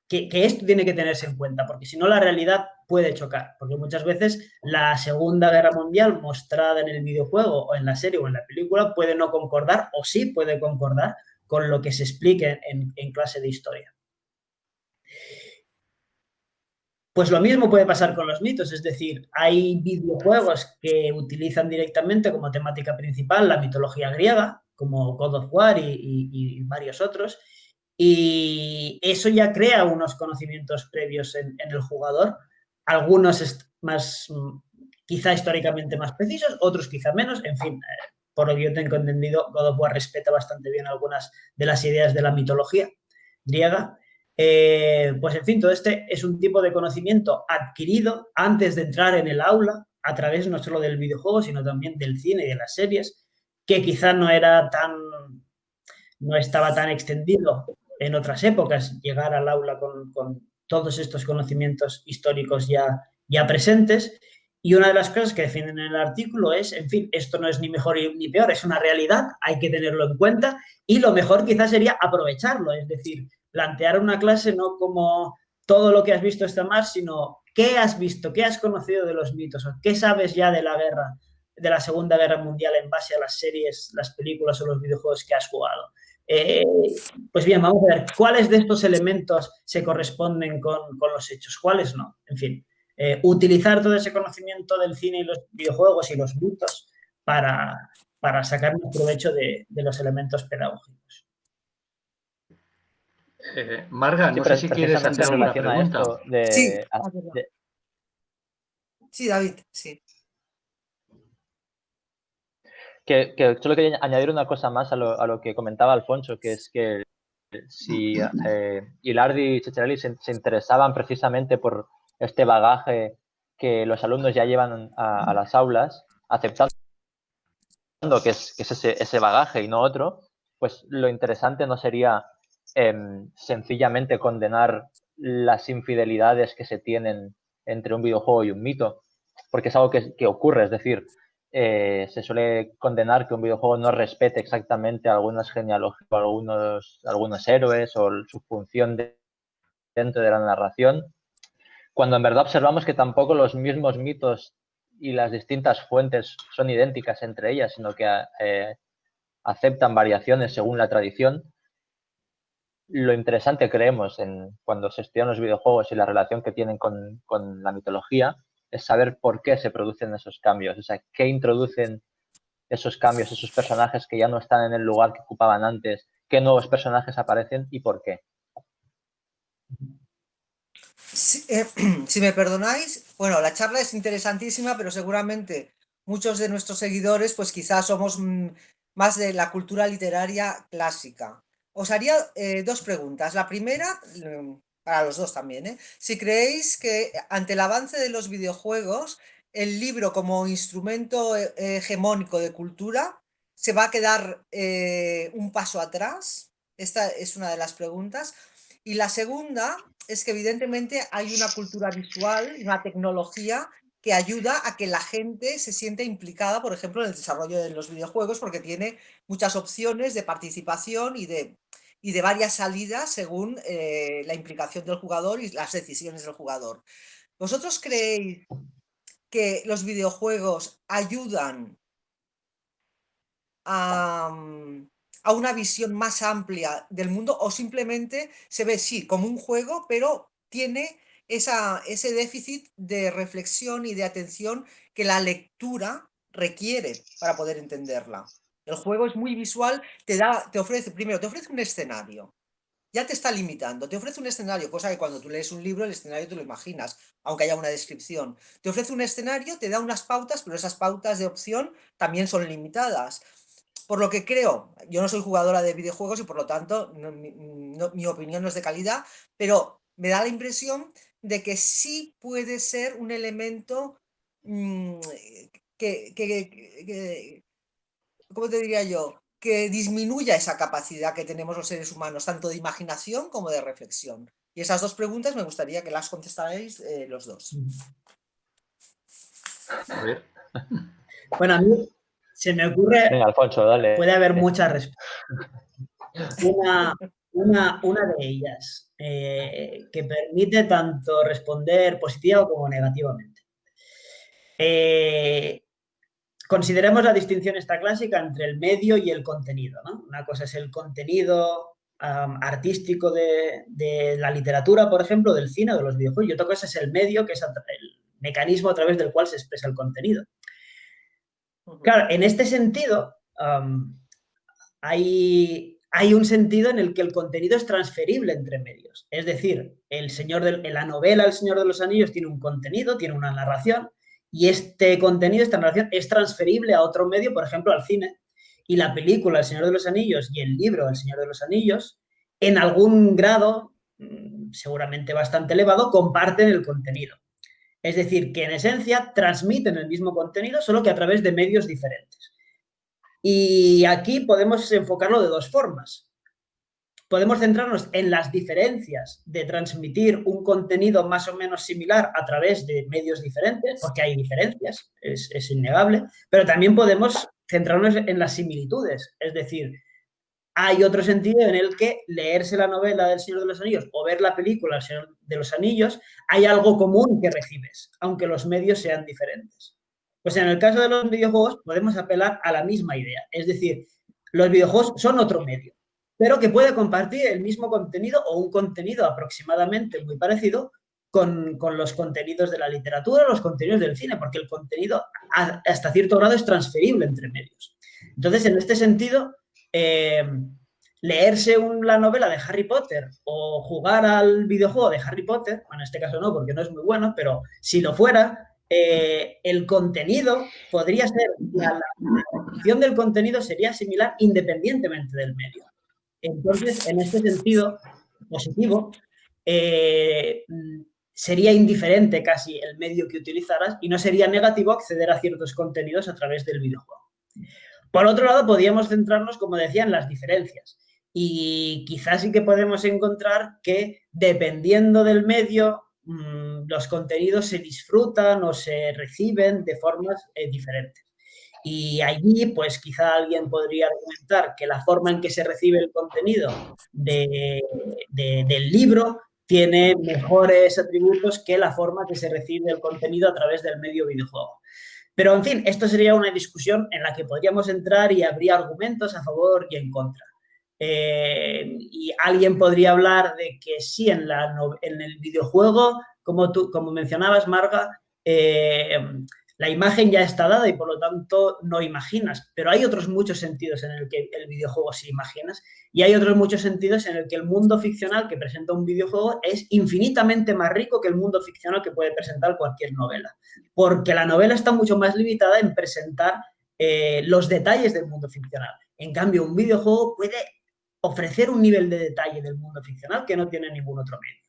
que esto tiene que tenerse en cuenta, porque si no la realidad puede chocar, porque muchas veces la Segunda Guerra Mundial mostrada en el videojuego o en la serie o en la película puede no concordar o sí puede concordar con lo que se explique en clase de historia. Pues lo mismo puede pasar con los mitos, es decir, hay videojuegos que utilizan directamente como temática principal la mitología griega, como God of War y varios otros, y eso ya crea unos conocimientos previos en el jugador, algunos más, quizá históricamente más precisos, otros quizá menos, en fin, por lo que yo tengo entendido, God of War respeta bastante bien algunas de las ideas de la mitología griega. Pues en fin, todo este es un tipo de conocimiento adquirido antes de entrar en el aula a través no solo del videojuego, sino también del cine y de las series, que quizá no estaba tan extendido en otras épocas, llegar al aula con todos estos conocimientos históricos ya presentes. Y una de las cosas que definen en el artículo es, en fin, esto no es ni mejor ni peor, es una realidad, hay que tenerlo en cuenta y lo mejor quizás sería aprovecharlo, es decir, plantear una clase no como todo lo que has visto está mal, sino qué has visto, qué has conocido de los mitos, o qué sabes ya de la guerra, de la Segunda Guerra Mundial en base a las series, las películas o los videojuegos que has jugado. Pues bien, vamos a ver cuáles de estos elementos se corresponden con los hechos, cuáles no. En fin, utilizar todo ese conocimiento del cine y los videojuegos y los mitos para sacar un provecho de los elementos pedagógicos. Marga, no sé si quieres hacer alguna pregunta. Sí, David, sí. Que solo quería añadir una cosa más a lo que comentaba Alfonso, que es que si Ilardi y Ceccarelli se interesaban precisamente por este bagaje que los alumnos ya llevan a las aulas, aceptando que es ese bagaje y no otro, pues lo interesante no sería sencillamente condenar las infidelidades que se tienen entre un videojuego y un mito, porque es algo que ocurre, es decir, se suele condenar que un videojuego no respete exactamente algunas genealogías, algunos héroes o su función dentro de la narración, cuando en verdad observamos que tampoco los mismos mitos y las distintas fuentes son idénticas entre ellas, sino que aceptan variaciones según la tradición. Lo interesante, creemos, cuando se estudian los videojuegos y la relación que tienen con la mitología, es saber por qué se producen esos cambios, o sea, qué introducen esos cambios, esos personajes que ya no están en el lugar que ocupaban antes, qué nuevos personajes aparecen y por qué. Si me perdonáis, bueno, la charla es interesantísima, pero seguramente muchos de nuestros seguidores, pues quizás somos más de la cultura literaria clásica. Os haría dos preguntas. La primera, para los dos también, ¿eh? Si creéis que ante el avance de los videojuegos, el libro como instrumento hegemónico de cultura se va a quedar un paso atrás. Esta es una de las preguntas. Y la segunda es que evidentemente hay una cultura visual, una tecnología que ayuda a que la gente se sienta implicada, por ejemplo, en el desarrollo de los videojuegos, porque tiene muchas opciones de participación y de varias salidas según la implicación del jugador y las decisiones del jugador. ¿Vosotros creéis que los videojuegos ayudan a, a una visión más amplia del mundo o simplemente se ve, sí, como un juego, pero tiene ese déficit de reflexión y de atención que la lectura requiere para poder entenderla? El juego es muy visual, te ofrece, primero, te ofrece un escenario, ya te está limitando, te ofrece un escenario, cosa que cuando tú lees un libro, el escenario te lo imaginas, aunque haya una descripción. Te ofrece un escenario, te da unas pautas, pero esas pautas de opción también son limitadas. Por lo que creo, yo no soy jugadora de videojuegos y por lo tanto mi opinión no es de calidad, pero me da la impresión de que sí puede ser un elemento mm, que, ¿cómo te diría yo? Que disminuya esa capacidad que tenemos los seres humanos, tanto de imaginación como de reflexión. Y esas dos preguntas me gustaría que las contestarais los dos. A ver. Bueno, a mí se me ocurre, Venga, Alfonso, dale. puede haber muchas respuestas. Una de ellas que permite tanto responder positivo como negativamente. Consideremos la distinción esta clásica entre el medio y el contenido, ¿no? Una cosa es el contenido artístico de la literatura, por ejemplo, del cine o de los videojuegos, y otra cosa es el medio, que es el mecanismo a través del cual se expresa el contenido. Claro, en este sentido, hay un sentido en el que el contenido es transferible entre medios. Es decir, en la novela El Señor de los Anillos tiene un contenido, tiene una narración, y este contenido, esta narración, es transferible a otro medio, por ejemplo, al cine. Y la película El Señor de los Anillos y el libro El Señor de los Anillos, en algún grado, seguramente bastante elevado, comparten el contenido. Es decir, que en esencia transmiten el mismo contenido, solo que a través de medios diferentes. Y aquí podemos enfocarlo de dos formas. Podemos centrarnos en las diferencias de transmitir un contenido más o menos similar a través de medios diferentes, porque hay diferencias, es innegable, pero también podemos centrarnos en las similitudes. Es decir, hay otro sentido en el que leerse la novela del Señor de los Anillos o ver la película El Señor de los Anillos, hay algo común que recibes, aunque los medios sean diferentes. Pues en el caso de los videojuegos podemos apelar a la misma idea. Es decir, los videojuegos son otro medio, pero que puede compartir el mismo contenido o un contenido aproximadamente muy parecido con los contenidos de la literatura o los contenidos del cine, porque el contenido hasta cierto grado es transferible entre medios. Entonces, en este sentido, leerse la novela de Harry Potter o jugar al videojuego de Harry Potter, bueno, en este caso no, porque no es muy bueno, pero si lo fuera, el contenido podría ser, la función del contenido sería similar independientemente del medio. Entonces, en este sentido positivo, sería indiferente casi el medio que utilizaras y no sería negativo acceder a ciertos contenidos a través del videojuego. Por otro lado, podríamos centrarnos, como decía, en las diferencias. Y quizás sí que podemos encontrar que, dependiendo del medio, los contenidos se disfrutan o se reciben de formas diferentes. Y allí, pues quizá alguien podría argumentar que la forma en que se recibe el contenido del libro tiene mejores atributos que la forma que se recibe el contenido a través del medio videojuego. Pero, en fin, esto sería una discusión en la que podríamos entrar y habría argumentos a favor y en contra. Y alguien podría hablar de que sí, en el videojuego, como mencionabas, Marga, La imagen ya está dada y por lo tanto no imaginas, pero hay otros muchos sentidos en el que el videojuego sí imaginas y hay otros muchos sentidos en el que el mundo ficcional que presenta un videojuego es infinitamente más rico que el mundo ficcional que puede presentar cualquier novela, porque la novela está mucho más limitada en presentar los detalles del mundo ficcional. En cambio, un videojuego puede ofrecer un nivel de detalle del mundo ficcional que no tiene ningún otro medio.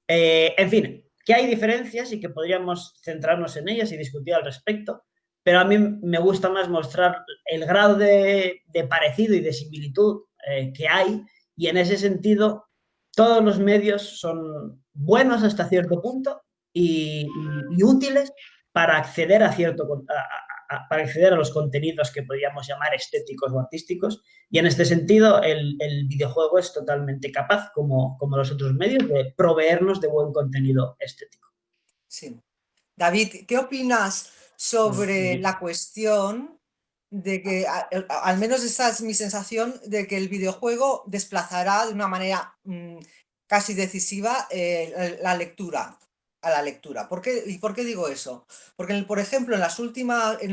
En fin, que hay diferencias y que podríamos centrarnos en ellas y discutir al respecto, pero a mí me gusta más mostrar el grado de parecido y de similitud que hay, y en ese sentido todos los medios son buenos hasta cierto punto y útiles para acceder para acceder a los contenidos que podríamos llamar estéticos o artísticos, y en este sentido el videojuego es totalmente capaz, como los otros medios, de proveernos de buen contenido estético. Sí. David, ¿qué opinas sobre la cuestión de que, al menos esa es mi sensación, de que el videojuego desplazará de una manera casi decisiva la lectura, a la lectura? ¿Y por qué digo eso? Porque, por ejemplo, en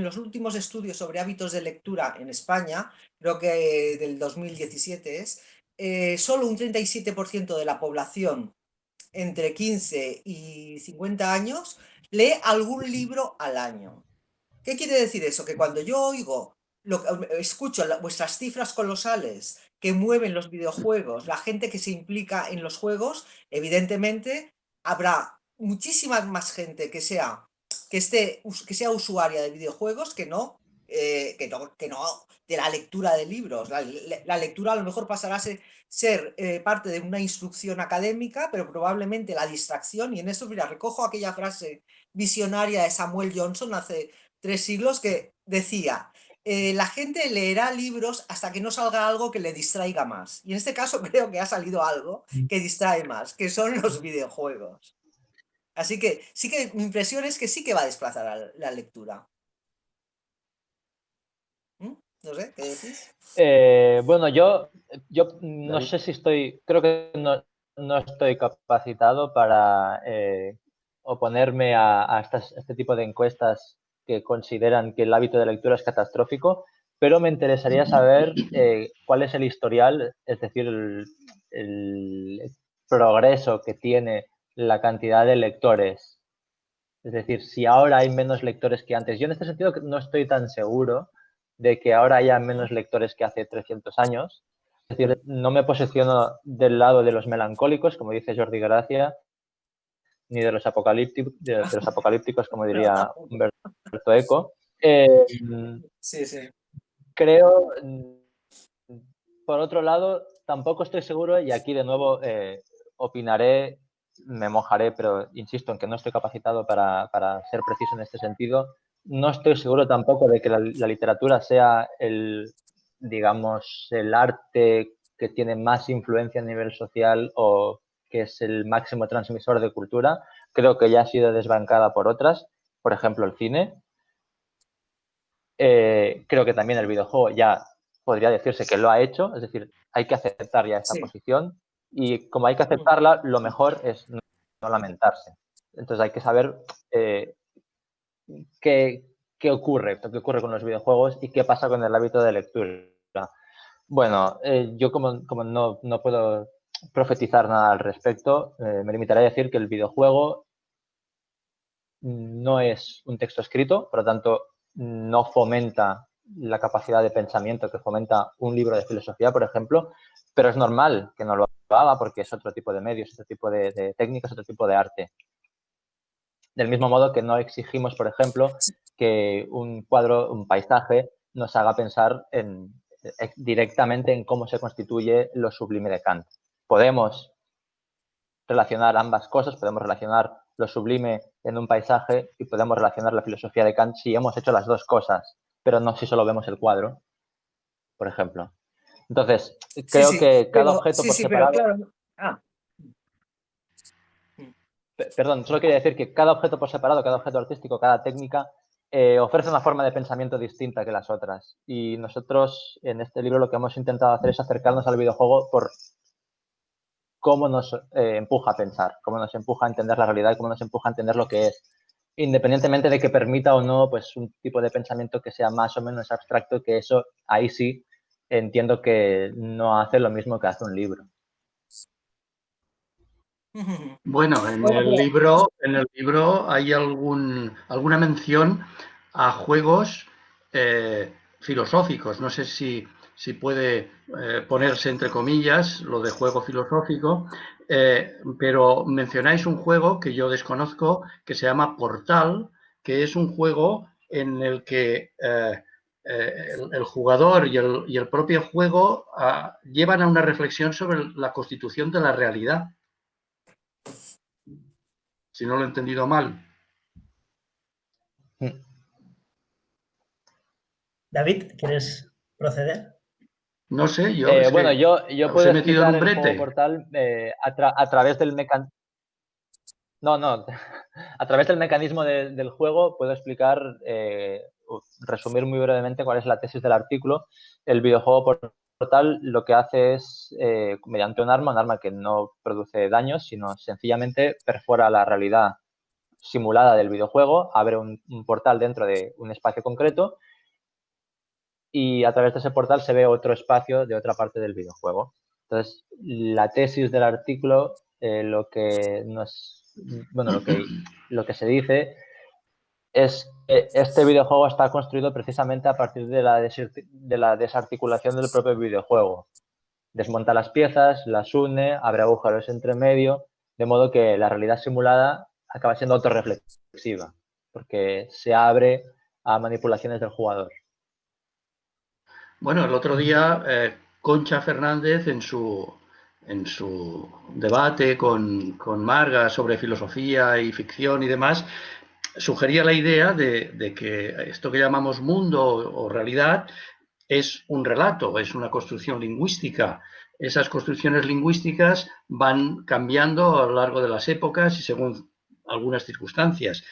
los últimos estudios sobre hábitos de lectura en España, creo que del 2017 solo un 37% de la población entre 15 y 50 años lee algún libro al año. ¿Qué quiere decir eso? Que cuando yo escucho vuestras cifras colosales que mueven los videojuegos, la gente que se implica en los juegos, evidentemente habrá muchísima más gente que sea usuaria de videojuegos que no de la lectura de libros. La lectura a lo mejor pasará a ser parte de una instrucción académica, pero probablemente la distracción, y en eso, mira, recojo aquella frase visionaria de Samuel Johnson hace 3 siglos que decía: la gente leerá libros hasta que no salga algo que le distraiga más. Y en este caso creo que ha salido algo que distrae más, que son los videojuegos. Así que sí, que mi impresión es que sí que va a desplazar la lectura. No sé, ¿qué decís? Bueno, yo no sé si creo que no estoy capacitado para oponerme a este tipo de encuestas que consideran que el hábito de lectura es catastrófico, pero me interesaría saber cuál es el historial, es decir, el progreso que tiene la cantidad de lectores. Es decir, si ahora hay menos lectores que antes. Yo en este sentido no estoy tan seguro de que ahora haya menos lectores que hace 300 años. Es decir, no me posiciono del lado de los melancólicos, como dice Jordi Gracia, ni de los apocalípticos, como diría Humberto Eco. Sí, sí. Creo, por otro lado, tampoco estoy seguro, y aquí de nuevo opinaré, me mojaré, pero insisto en que no estoy capacitado para ser preciso en este sentido. No estoy seguro tampoco de que la literatura sea digamos, el arte que tiene más influencia a nivel social o que es el máximo transmisor de cultura. Creo que ya ha sido desbancada por otras, por ejemplo, el cine. Creo que también el videojuego ya podría decirse que lo ha hecho, es decir, hay que aceptar ya esta posición, y como hay que aceptarla, lo mejor es no lamentarse. Entonces hay que saber qué ocurre con los videojuegos y qué pasa con el hábito de lectura. Bueno, yo como no puedo profetizar nada al respecto, me limitaré a decir que el videojuego no es un texto escrito, por lo tanto no fomenta la capacidad de pensamiento que fomenta un libro de filosofía, por ejemplo, pero es normal que no lo haga porque es otro tipo de medios, otro tipo de técnicas, otro tipo de arte. Del mismo modo que no exigimos, por ejemplo, que un cuadro, un paisaje, nos haga pensar directamente en cómo se constituye lo sublime de Kant. Podemos relacionar ambas cosas, podemos relacionar lo sublime en un paisaje y podemos relacionar la filosofía de Kant si hemos hecho las dos cosas, pero no si solo vemos el cuadro, por ejemplo. Entonces, creo que cada objeto por separado... Claro. Perdón, solo quería decir que cada objeto por separado, cada objeto artístico, cada técnica ofrece una forma de pensamiento distinta que las otras. Y nosotros en este libro lo que hemos intentado hacer es acercarnos al videojuego por cómo nos empuja a pensar, cómo nos empuja a entender la realidad y cómo nos empuja a entender lo que es. independientemente de que permita o no pues un tipo de pensamiento que sea más o menos abstracto, que eso ahí sí entiendo que no hace lo mismo que hace un libro. Bueno, en el libro hay alguna mención a juegos filosóficos. No sé si puede ponerse entre comillas lo de juego filosófico, pero mencionáis un juego que yo desconozco que se llama Portal, que es un juego en el que el jugador y el propio juego llevan a una reflexión sobre la constitución de la realidad. Si no lo he entendido mal. David, ¿quieres proceder? No sé, bueno, yo os puedo he metido en explicar un el brete. juego Portal a través del mecanismo. No, a través del mecanismo del juego puedo explicar, resumir muy brevemente cuál es la tesis del artículo. El videojuego Portal lo que hace es, mediante un arma que no produce daños, sino sencillamente perfora la realidad simulada del videojuego, abre un portal dentro de un espacio concreto y a través de ese portal se ve otro espacio de otra parte del videojuego. Entonces, la tesis del artículo, lo que se dice es que este videojuego está construido precisamente a partir de la desarticulación del propio videojuego. Desmonta las piezas, las une, abre agujeros entre medio, de modo que la realidad simulada acaba siendo autorreflexiva, porque se abre a manipulaciones del jugador. Bueno, el otro día Concha Fernández en su debate con Marga sobre filosofía y ficción y demás, sugería la idea de que esto que llamamos mundo o realidad es un relato, es una construcción lingüística. Esas construcciones lingüísticas van cambiando a lo largo de las épocas y según algunas circunstancias.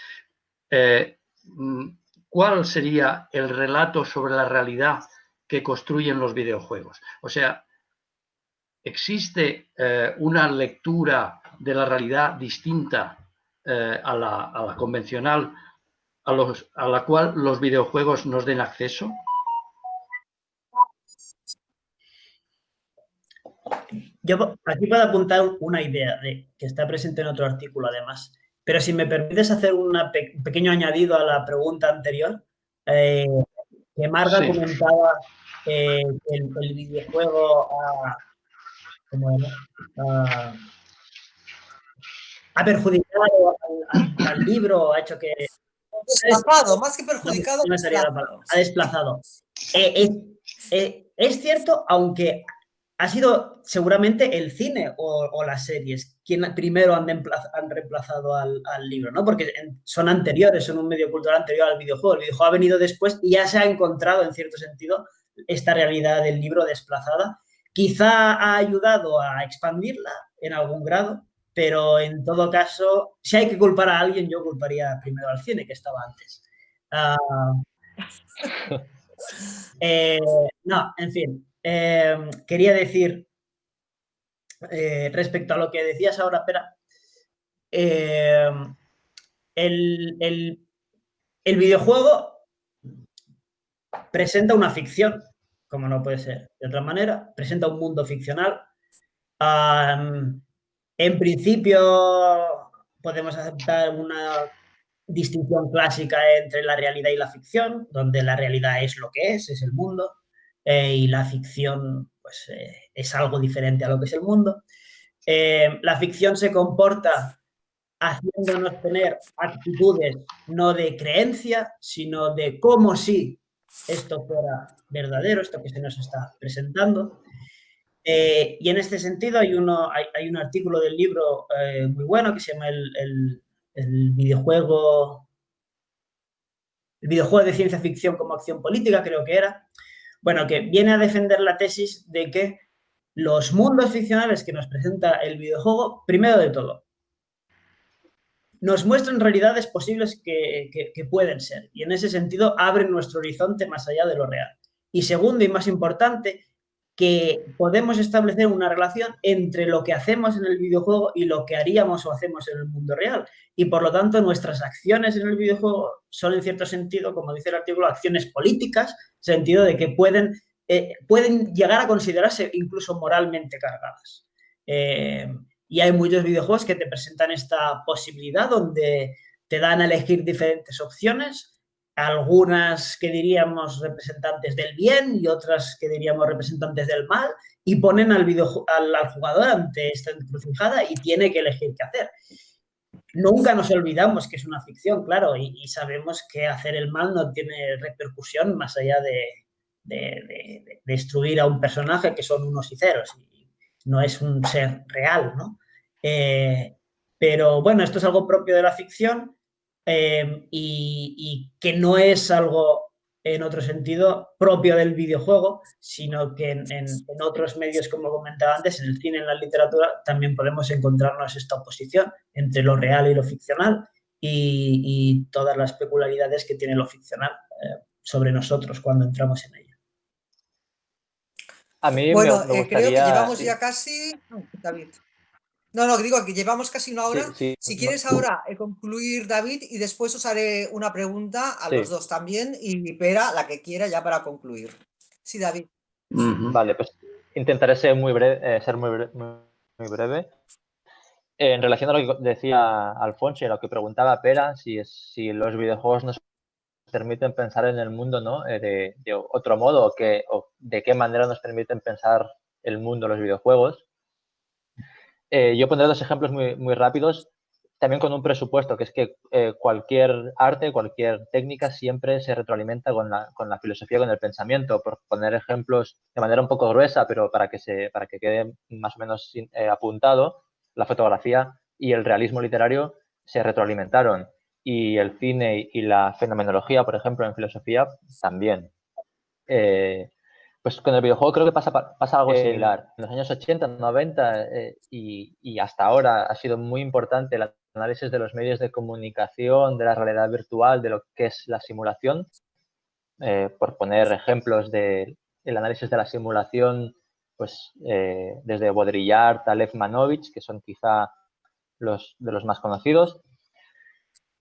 ¿Cuál sería el relato sobre la realidad que construyen los videojuegos? O sea, ¿existe una lectura de la realidad distinta a la convencional a la cual los videojuegos nos den acceso? Yo aquí puedo apuntar una idea que está presente en otro artículo, además. Pero si me permites hacer un pequeño añadido a la pregunta anterior, que Marga Sí. comentaba que el videojuego ha perjudicado al libro, ha hecho que... Desplazado, más que perjudicado, no me salía la palabra, ha desplazado. Es cierto, aunque ha sido seguramente el cine o las series quien primero han reemplazado al libro, ¿no? Porque son anteriores, son un medio cultural anterior al videojuego. El videojuego ha venido después y ya se ha encontrado, en cierto sentido, esta realidad del libro desplazada. Quizá ha ayudado a expandirla en algún grado, pero en todo caso, si hay que culpar a alguien, yo culparía primero al cine, que estaba antes. No, en fin. Quería decir, respecto a lo que decías ahora, espera, el videojuego presenta una ficción, como no puede ser de otra manera, presenta un mundo ficcional. En principio podemos aceptar una distinción clásica entre la realidad y la ficción, donde la realidad es lo que es el mundo, y la ficción pues, es algo diferente a lo que es el mundo. La ficción se comporta haciéndonos tener actitudes no de creencia, sino de como si esto fuera verdadero, esto que se nos está presentando. Y en este sentido hay un artículo del libro muy bueno que se llama el videojuego de ciencia ficción como acción política, creo que era. Bueno, que viene a defender la tesis de que los mundos ficcionales que nos presenta el videojuego, primero de todo, nos muestran realidades posibles que pueden ser. Y en ese sentido abren nuestro horizonte más allá de lo real. Y segundo y más importante, que podemos establecer una relación entre lo que hacemos en el videojuego y lo que haríamos o hacemos en el mundo real. Y por lo tanto, nuestras acciones en el videojuego son, en cierto sentido, como dice el artículo, acciones políticas, en el sentido de que pueden llegar a considerarse incluso moralmente cargadas. Y hay muchos videojuegos que te presentan esta posibilidad donde te dan a elegir diferentes opciones, algunas que diríamos representantes del bien y otras que diríamos representantes del mal, y ponen al jugador ante esta encrucijada y tiene que elegir qué hacer. Nunca nos olvidamos que es una ficción, claro, y sabemos que hacer el mal no tiene repercusión más allá de destruir a un personaje que son unos y ceros, y no es un ser real, ¿no? Pero bueno, esto es algo propio de la ficción y que no es algo, en otro sentido, propio del videojuego, sino que en otros medios, como comentaba antes, en el cine, en la literatura, también podemos encontrarnos esta oposición entre lo real y lo ficcional y todas las peculiaridades que tiene lo ficcional sobre nosotros cuando entramos en ello. A mí Bueno, me gustaría... creo que llevamos sí, ya casi... David. No, digo que llevamos casi una hora. sí, Si quieres ahora concluir, David, y después os haré una pregunta a los sí. dos también, y Pera, la que quiera, ya para concluir. Sí, David. Vale, pues intentaré ser muy breve. En relación a lo que decía Alfonso y a lo que preguntaba Pera, si los videojuegos nos permiten pensar en el mundo, ¿no? De otro modo, o de qué manera nos permiten pensar el mundo los videojuegos. Yo pondré dos ejemplos muy rápidos, también con un presupuesto, que es que cualquier arte, cualquier técnica siempre se retroalimenta con la filosofía, con el pensamiento. Por poner ejemplos de manera un poco gruesa, pero para que quede más o menos apuntado, la fotografía y el realismo literario se retroalimentaron. Y el cine y la fenomenología, por ejemplo, en filosofía, también. Pues con el videojuego creo que pasa algo similar. En los años 80, 90 y hasta ahora ha sido muy importante el análisis de los medios de comunicación, de la realidad virtual, de lo que es la simulación. Por poner ejemplos del análisis de la simulación, pues desde Baudrillard, Taleb Manovich, que son quizá de los más conocidos.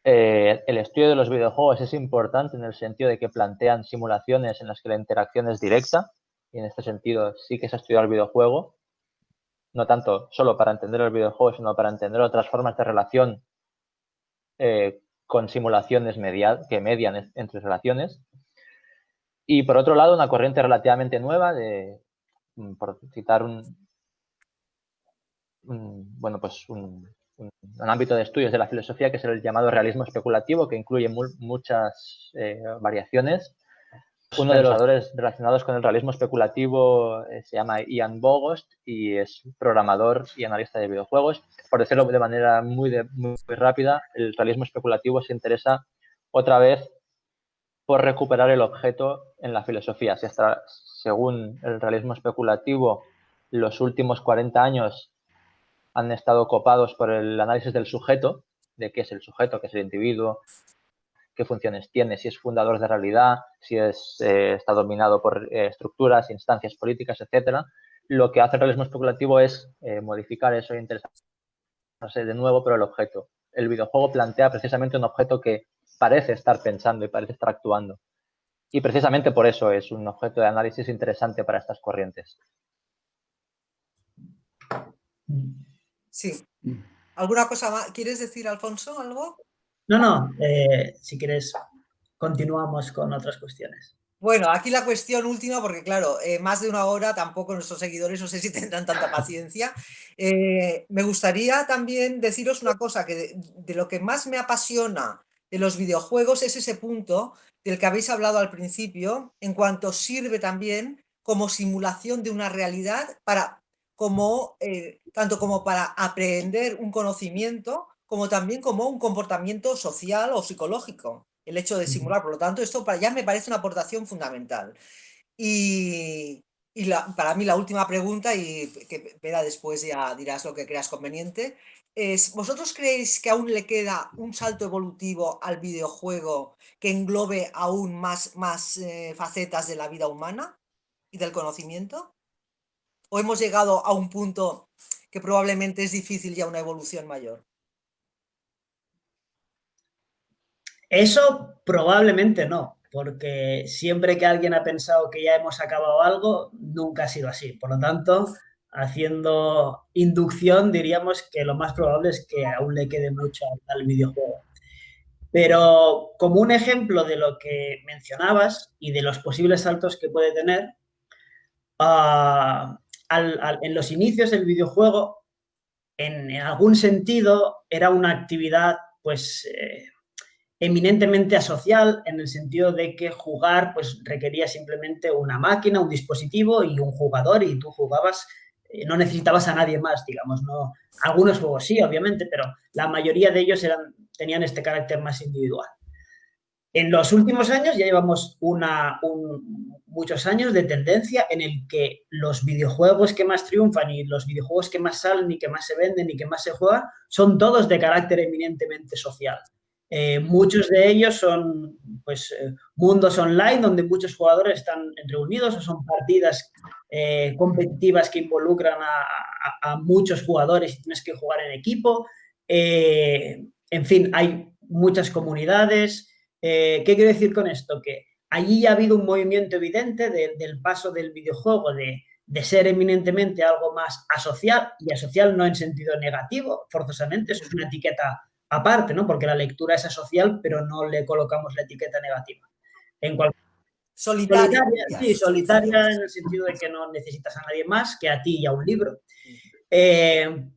El estudio de los videojuegos es importante en el sentido de que plantean simulaciones en las que la interacción es directa, y en este sentido sí que se ha estudiado el videojuego, no tanto solo para entender el videojuego, sino para entender otras formas de relación con simulaciones que median entre relaciones. Y por otro lado, una corriente relativamente nueva, por citar un ámbito de estudios de la filosofía, que es el llamado realismo especulativo, que incluye muchas variaciones. Uno de los pensadores relacionados con el realismo especulativo se llama Ian Bogost y es programador y analista de videojuegos. Por decirlo de manera muy rápida, el realismo especulativo se interesa otra vez por recuperar el objeto en la filosofía. Si hasta, según el realismo especulativo, los últimos 40 años han estado copados por el análisis del sujeto, de qué es el sujeto, qué es el individuo, qué funciones tiene, si es fundador de realidad, si está dominado por estructuras, instancias políticas, etcétera. Lo que hace el realismo especulativo es modificar eso e interesarse de nuevo por el objeto. El videojuego plantea precisamente un objeto que parece estar pensando y parece estar actuando. Y precisamente por eso es un objeto de análisis interesante para estas corrientes. Sí. ¿Alguna cosa más? ¿Quieres decir, Alfonso, algo? No, si quieres, continuamos con otras cuestiones. Bueno, aquí la cuestión última, porque claro, más de una hora tampoco nuestros seguidores no sé si tendrán tanta paciencia. Me gustaría también deciros una cosa, que de lo que más me apasiona de los videojuegos es ese punto del que habéis hablado al principio, en cuanto sirve también como simulación de una realidad tanto como para aprender un conocimiento, como también como un comportamiento social o psicológico, el hecho de simular. Por lo tanto, esto ya me parece una aportación fundamental. Y para mí la última pregunta, y que Pera después ya dirás lo que creas conveniente, es: ¿vosotros creéis que aún le queda un salto evolutivo al videojuego que englobe aún más facetas de la vida humana y del conocimiento? ¿O hemos llegado a un punto que probablemente es difícil ya una evolución mayor? Eso probablemente no, porque siempre que alguien ha pensado que ya hemos acabado algo, nunca ha sido así. Por lo tanto, haciendo inducción, diríamos que lo más probable es que aún le quede mucho al videojuego. Pero como un ejemplo de lo que mencionabas y de los posibles saltos que puede tener, en los inicios del videojuego, en algún sentido, era una actividad, pues, eminentemente asocial, en el sentido de que jugar pues requería simplemente una máquina, un dispositivo y un jugador, y tú jugabas, no necesitabas a nadie más, digamos, no. Algunos juegos sí, obviamente, pero la mayoría de ellos tenían este carácter más individual. En los últimos años ya llevamos muchos años de tendencia en el que los videojuegos que más triunfan y los videojuegos que más salen y que más se venden y que más se juegan son todos de carácter eminentemente social. Muchos de ellos son pues, mundos online donde muchos jugadores están reunidos, o son partidas competitivas que involucran a muchos jugadores y tienes que jugar en equipo. En fin, hay muchas comunidades. ¿Qué quiero decir con esto? Que allí ya ha habido un movimiento evidente del paso del videojuego de ser eminentemente algo más asocial, y asocial no en sentido negativo, forzosamente, eso es una etiqueta aparte, ¿no? Porque la lectura es asocial, pero no le colocamos la etiqueta negativa. Solitaria. Sí, solitaria en el sentido de que no necesitas a nadie más que a ti y a un libro.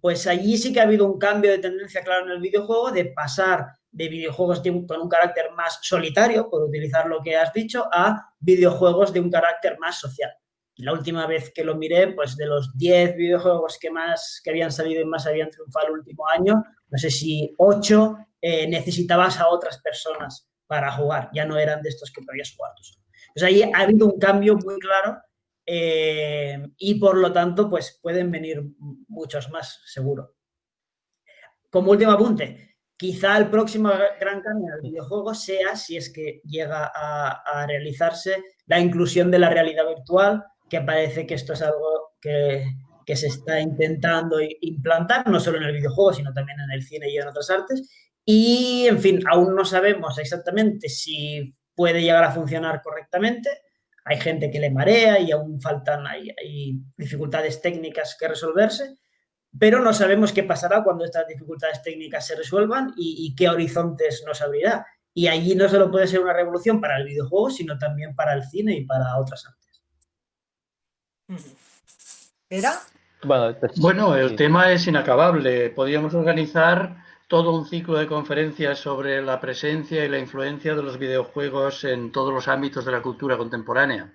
Pues allí sí que ha habido un cambio de tendencia claro en el videojuego, de pasar de videojuegos con un carácter más solitario, por utilizar lo que has dicho, a videojuegos de un carácter más social. Y la última vez que lo miré, pues de los 10 videojuegos que habían salido y más habían triunfado el último año, no sé si 8 necesitabas a otras personas para jugar, ya no eran de estos que podías jugar tú solo. Pues ahí ha habido un cambio muy claro. Y por lo tanto, pues pueden venir muchos más, seguro. Como último apunte, quizá el próximo gran cambio del videojuego sea, si es que llega a realizarse, la inclusión de la realidad virtual, que parece que esto es algo que se está intentando implantar, no solo en el videojuego, sino también en el cine y en otras artes. Y, en fin, aún no sabemos exactamente si puede llegar a funcionar correctamente. Hay gente que le marea y aún faltan hay dificultades técnicas que resolverse, pero no sabemos qué pasará cuando estas dificultades técnicas se resuelvan y qué horizontes nos abrirá. Y allí no solo puede ser una revolución para el videojuego, sino también para el cine y para otras artes. ¿Era? Bueno, el tema es inacabable. Podríamos organizar todo un ciclo de conferencias sobre la presencia y la influencia de los videojuegos en todos los ámbitos de la cultura contemporánea.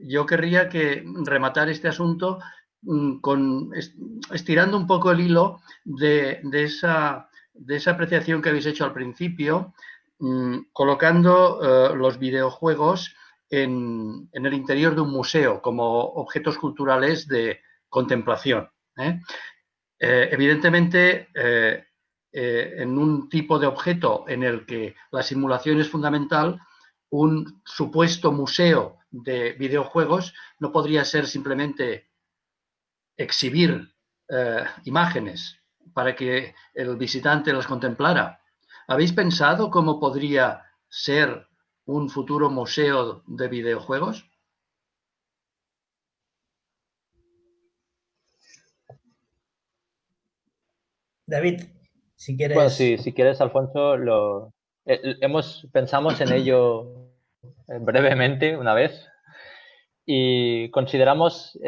Yo querría rematar este asunto estirando un poco el hilo de esa apreciación que habéis hecho al principio, colocando los videojuegos en el interior de un museo como objetos culturales de contemplación. Evidentemente, en un tipo de objeto en el que la simulación es fundamental, un supuesto museo de videojuegos no podría ser simplemente exhibir imágenes para que el visitante las contemplara. ¿Habéis pensado cómo podría ser un futuro museo de videojuegos? David, si quieres... Bueno, si quieres, Alfonso, pensamos en ello brevemente una vez y consideramos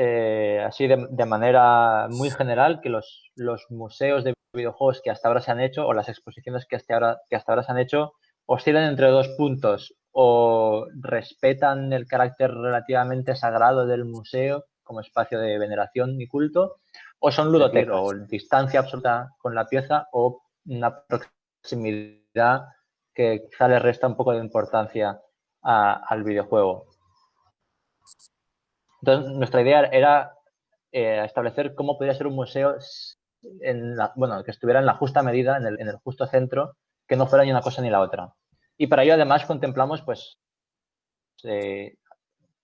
así de manera muy general que los museos de videojuegos que hasta ahora se han hecho, o las exposiciones que hasta ahora se han hecho, oscilan entre dos puntos: o respetan el carácter relativamente sagrado del museo como espacio de veneración y culto, o son ludotec, o distancia absoluta con la pieza, o una proximidad que quizá le resta un poco de importancia al videojuego. Entonces, nuestra idea era establecer cómo podría ser un museo que estuviera en la justa medida, en el justo centro, que no fuera ni una cosa ni la otra. Y para ello, además, contemplamos pues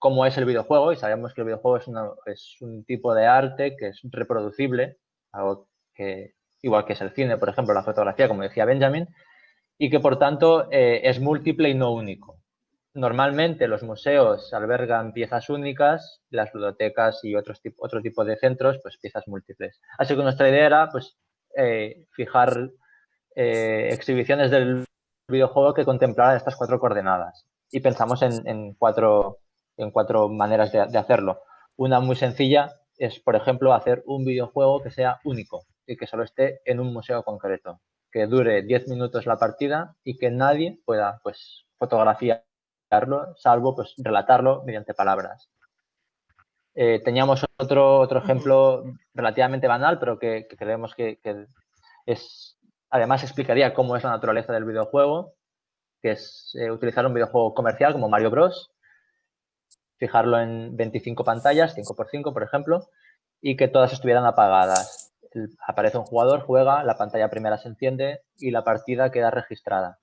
cómo es el videojuego, y sabemos que el videojuego es un tipo de arte que es reproducible, algo que, igual que es el cine, por ejemplo, la fotografía, como decía Benjamin, y que por tanto es múltiple y no único. Normalmente los museos albergan piezas únicas, las bibliotecas y otro tipo de centros, pues piezas múltiples. Así que nuestra idea era pues, fijar exhibiciones del videojuego que contemplaran estas 4 coordenadas. Y pensamos en cuatro maneras de hacerlo. Una muy sencilla es, por ejemplo, hacer un videojuego que sea único y que solo esté en un museo concreto, que dure 10 minutos la partida y que nadie pueda pues, fotografiarlo, salvo pues, relatarlo mediante palabras. Teníamos otro ejemplo relativamente banal, pero que creemos que es, además explicaría cómo es la naturaleza del videojuego, que es utilizar un videojuego comercial como Mario Bros, fijarlo en 25 pantallas, 5x5 por ejemplo, y que todas estuvieran apagadas. Aparece un jugador, juega, la pantalla primera se enciende y la partida queda registrada.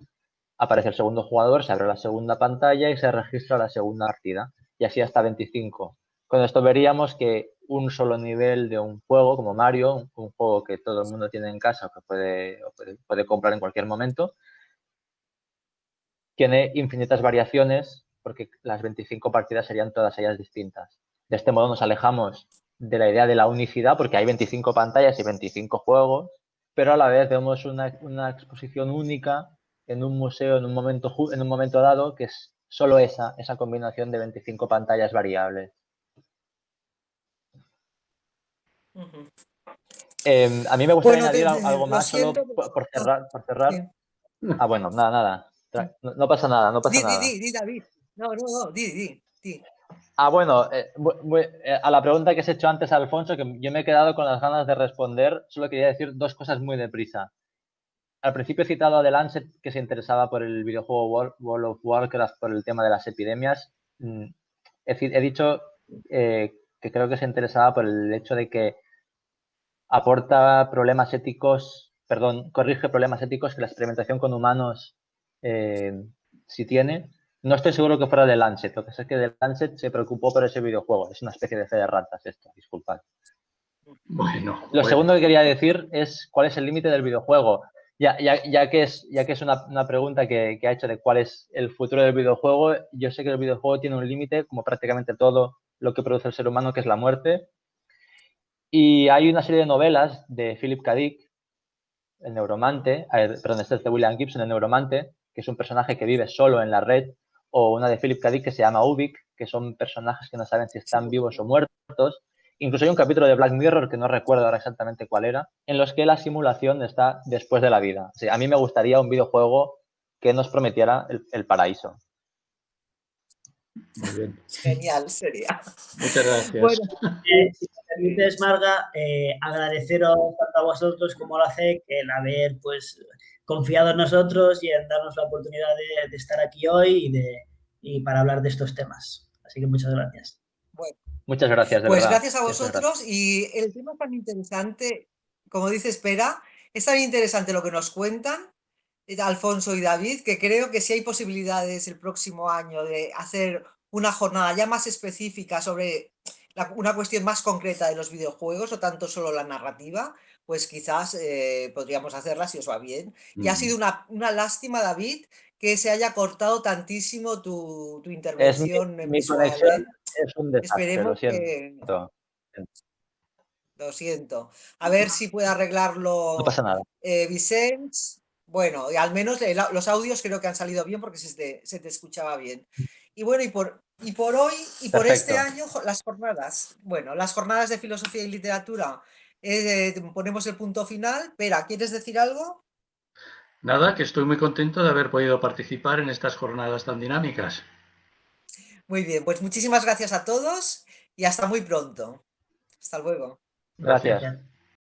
Aparece el segundo jugador, se abre la segunda pantalla y se registra la segunda partida, y así hasta 25. Con esto veríamos que un solo nivel de un juego como Mario, un juego que todo el mundo tiene en casa o que puede comprar en cualquier momento, tiene infinitas variaciones porque las 25 partidas serían todas ellas distintas. De este modo nos alejamos de la idea de la unicidad porque hay 25 pantallas y 25 juegos, pero a la vez vemos una exposición única en un museo en un momento dado que es solo esa combinación de 25 pantallas variables. A mí me gustaría añadir algo más solo por cerrar. Sí. Ah, bueno, nada. No pasa nada, no pasa nada. Di, David. No, di. Ah, bueno, a la pregunta que has hecho antes, Alfonso, que yo me he quedado con las ganas de responder, solo quería decir 2 cosas muy deprisa. Al principio he citado a The Lancet, que se interesaba por el videojuego World of Warcraft por el tema de las epidemias. He dicho que creo que se interesaba por el hecho de que corrige problemas éticos que la experimentación con humanos sí tiene. No estoy seguro que fuera de Lancet, lo que sé es que de Lancet se preocupó por ese videojuego. Es una especie de fe de ratas esto, disculpad. Bueno. Lo segundo que quería decir es cuál es el límite del videojuego. Ya que es una pregunta que ha hecho de cuál es el futuro del videojuego, yo sé que el videojuego tiene un límite, como prácticamente todo lo que produce el ser humano, que es la muerte. Y hay una serie de novelas de Philip K. Dick, el neuromante, este es de William Gibson, el neuromante, que es un personaje que vive solo en la red, o una de Philip K. Dick que se llama Ubik, que son personajes que no saben si están vivos o muertos. Incluso hay un capítulo de Black Mirror, que no recuerdo ahora exactamente cuál era, en los que la simulación está después de la vida. O sea, a mí me gustaría un videojuego que nos prometiera el paraíso. Muy bien. Genial sería. Muchas gracias. Bueno, si me permites, Marga, agradeceros tanto a vosotros como a la CEC el haber pues, confiado en nosotros y en darnos la oportunidad de estar aquí hoy y para hablar de estos temas. Así que muchas gracias. Bueno, muchas gracias, de pues verdad. gracias a vosotros y el tema es tan interesante, como dice Espera, es tan interesante lo que nos cuentan Alfonso y David, que creo que sí hay posibilidades el próximo año de hacer una jornada ya más específica sobre una cuestión más concreta de los videojuegos o tanto solo la narrativa, pues quizás podríamos hacerla si os va bien. Y ha sido una lástima, David, que se haya cortado tantísimo tu intervención mi visual. conexión es un desastre, Esperemos lo siento. Lo siento. A ver si puede arreglarlo No pasa nada. Vicens. Bueno, y al menos los audios creo que han salido bien porque se te escuchaba bien. Y bueno, y por hoy y por Perfecto. este año, las jornadas. Bueno, las jornadas de filosofía y literatura. Ponemos el punto final. Pera, ¿quieres decir algo? Nada, que estoy muy contento de haber podido participar en estas jornadas tan dinámicas. Muy bien, pues muchísimas gracias a todos y hasta muy pronto. Hasta luego. Gracias.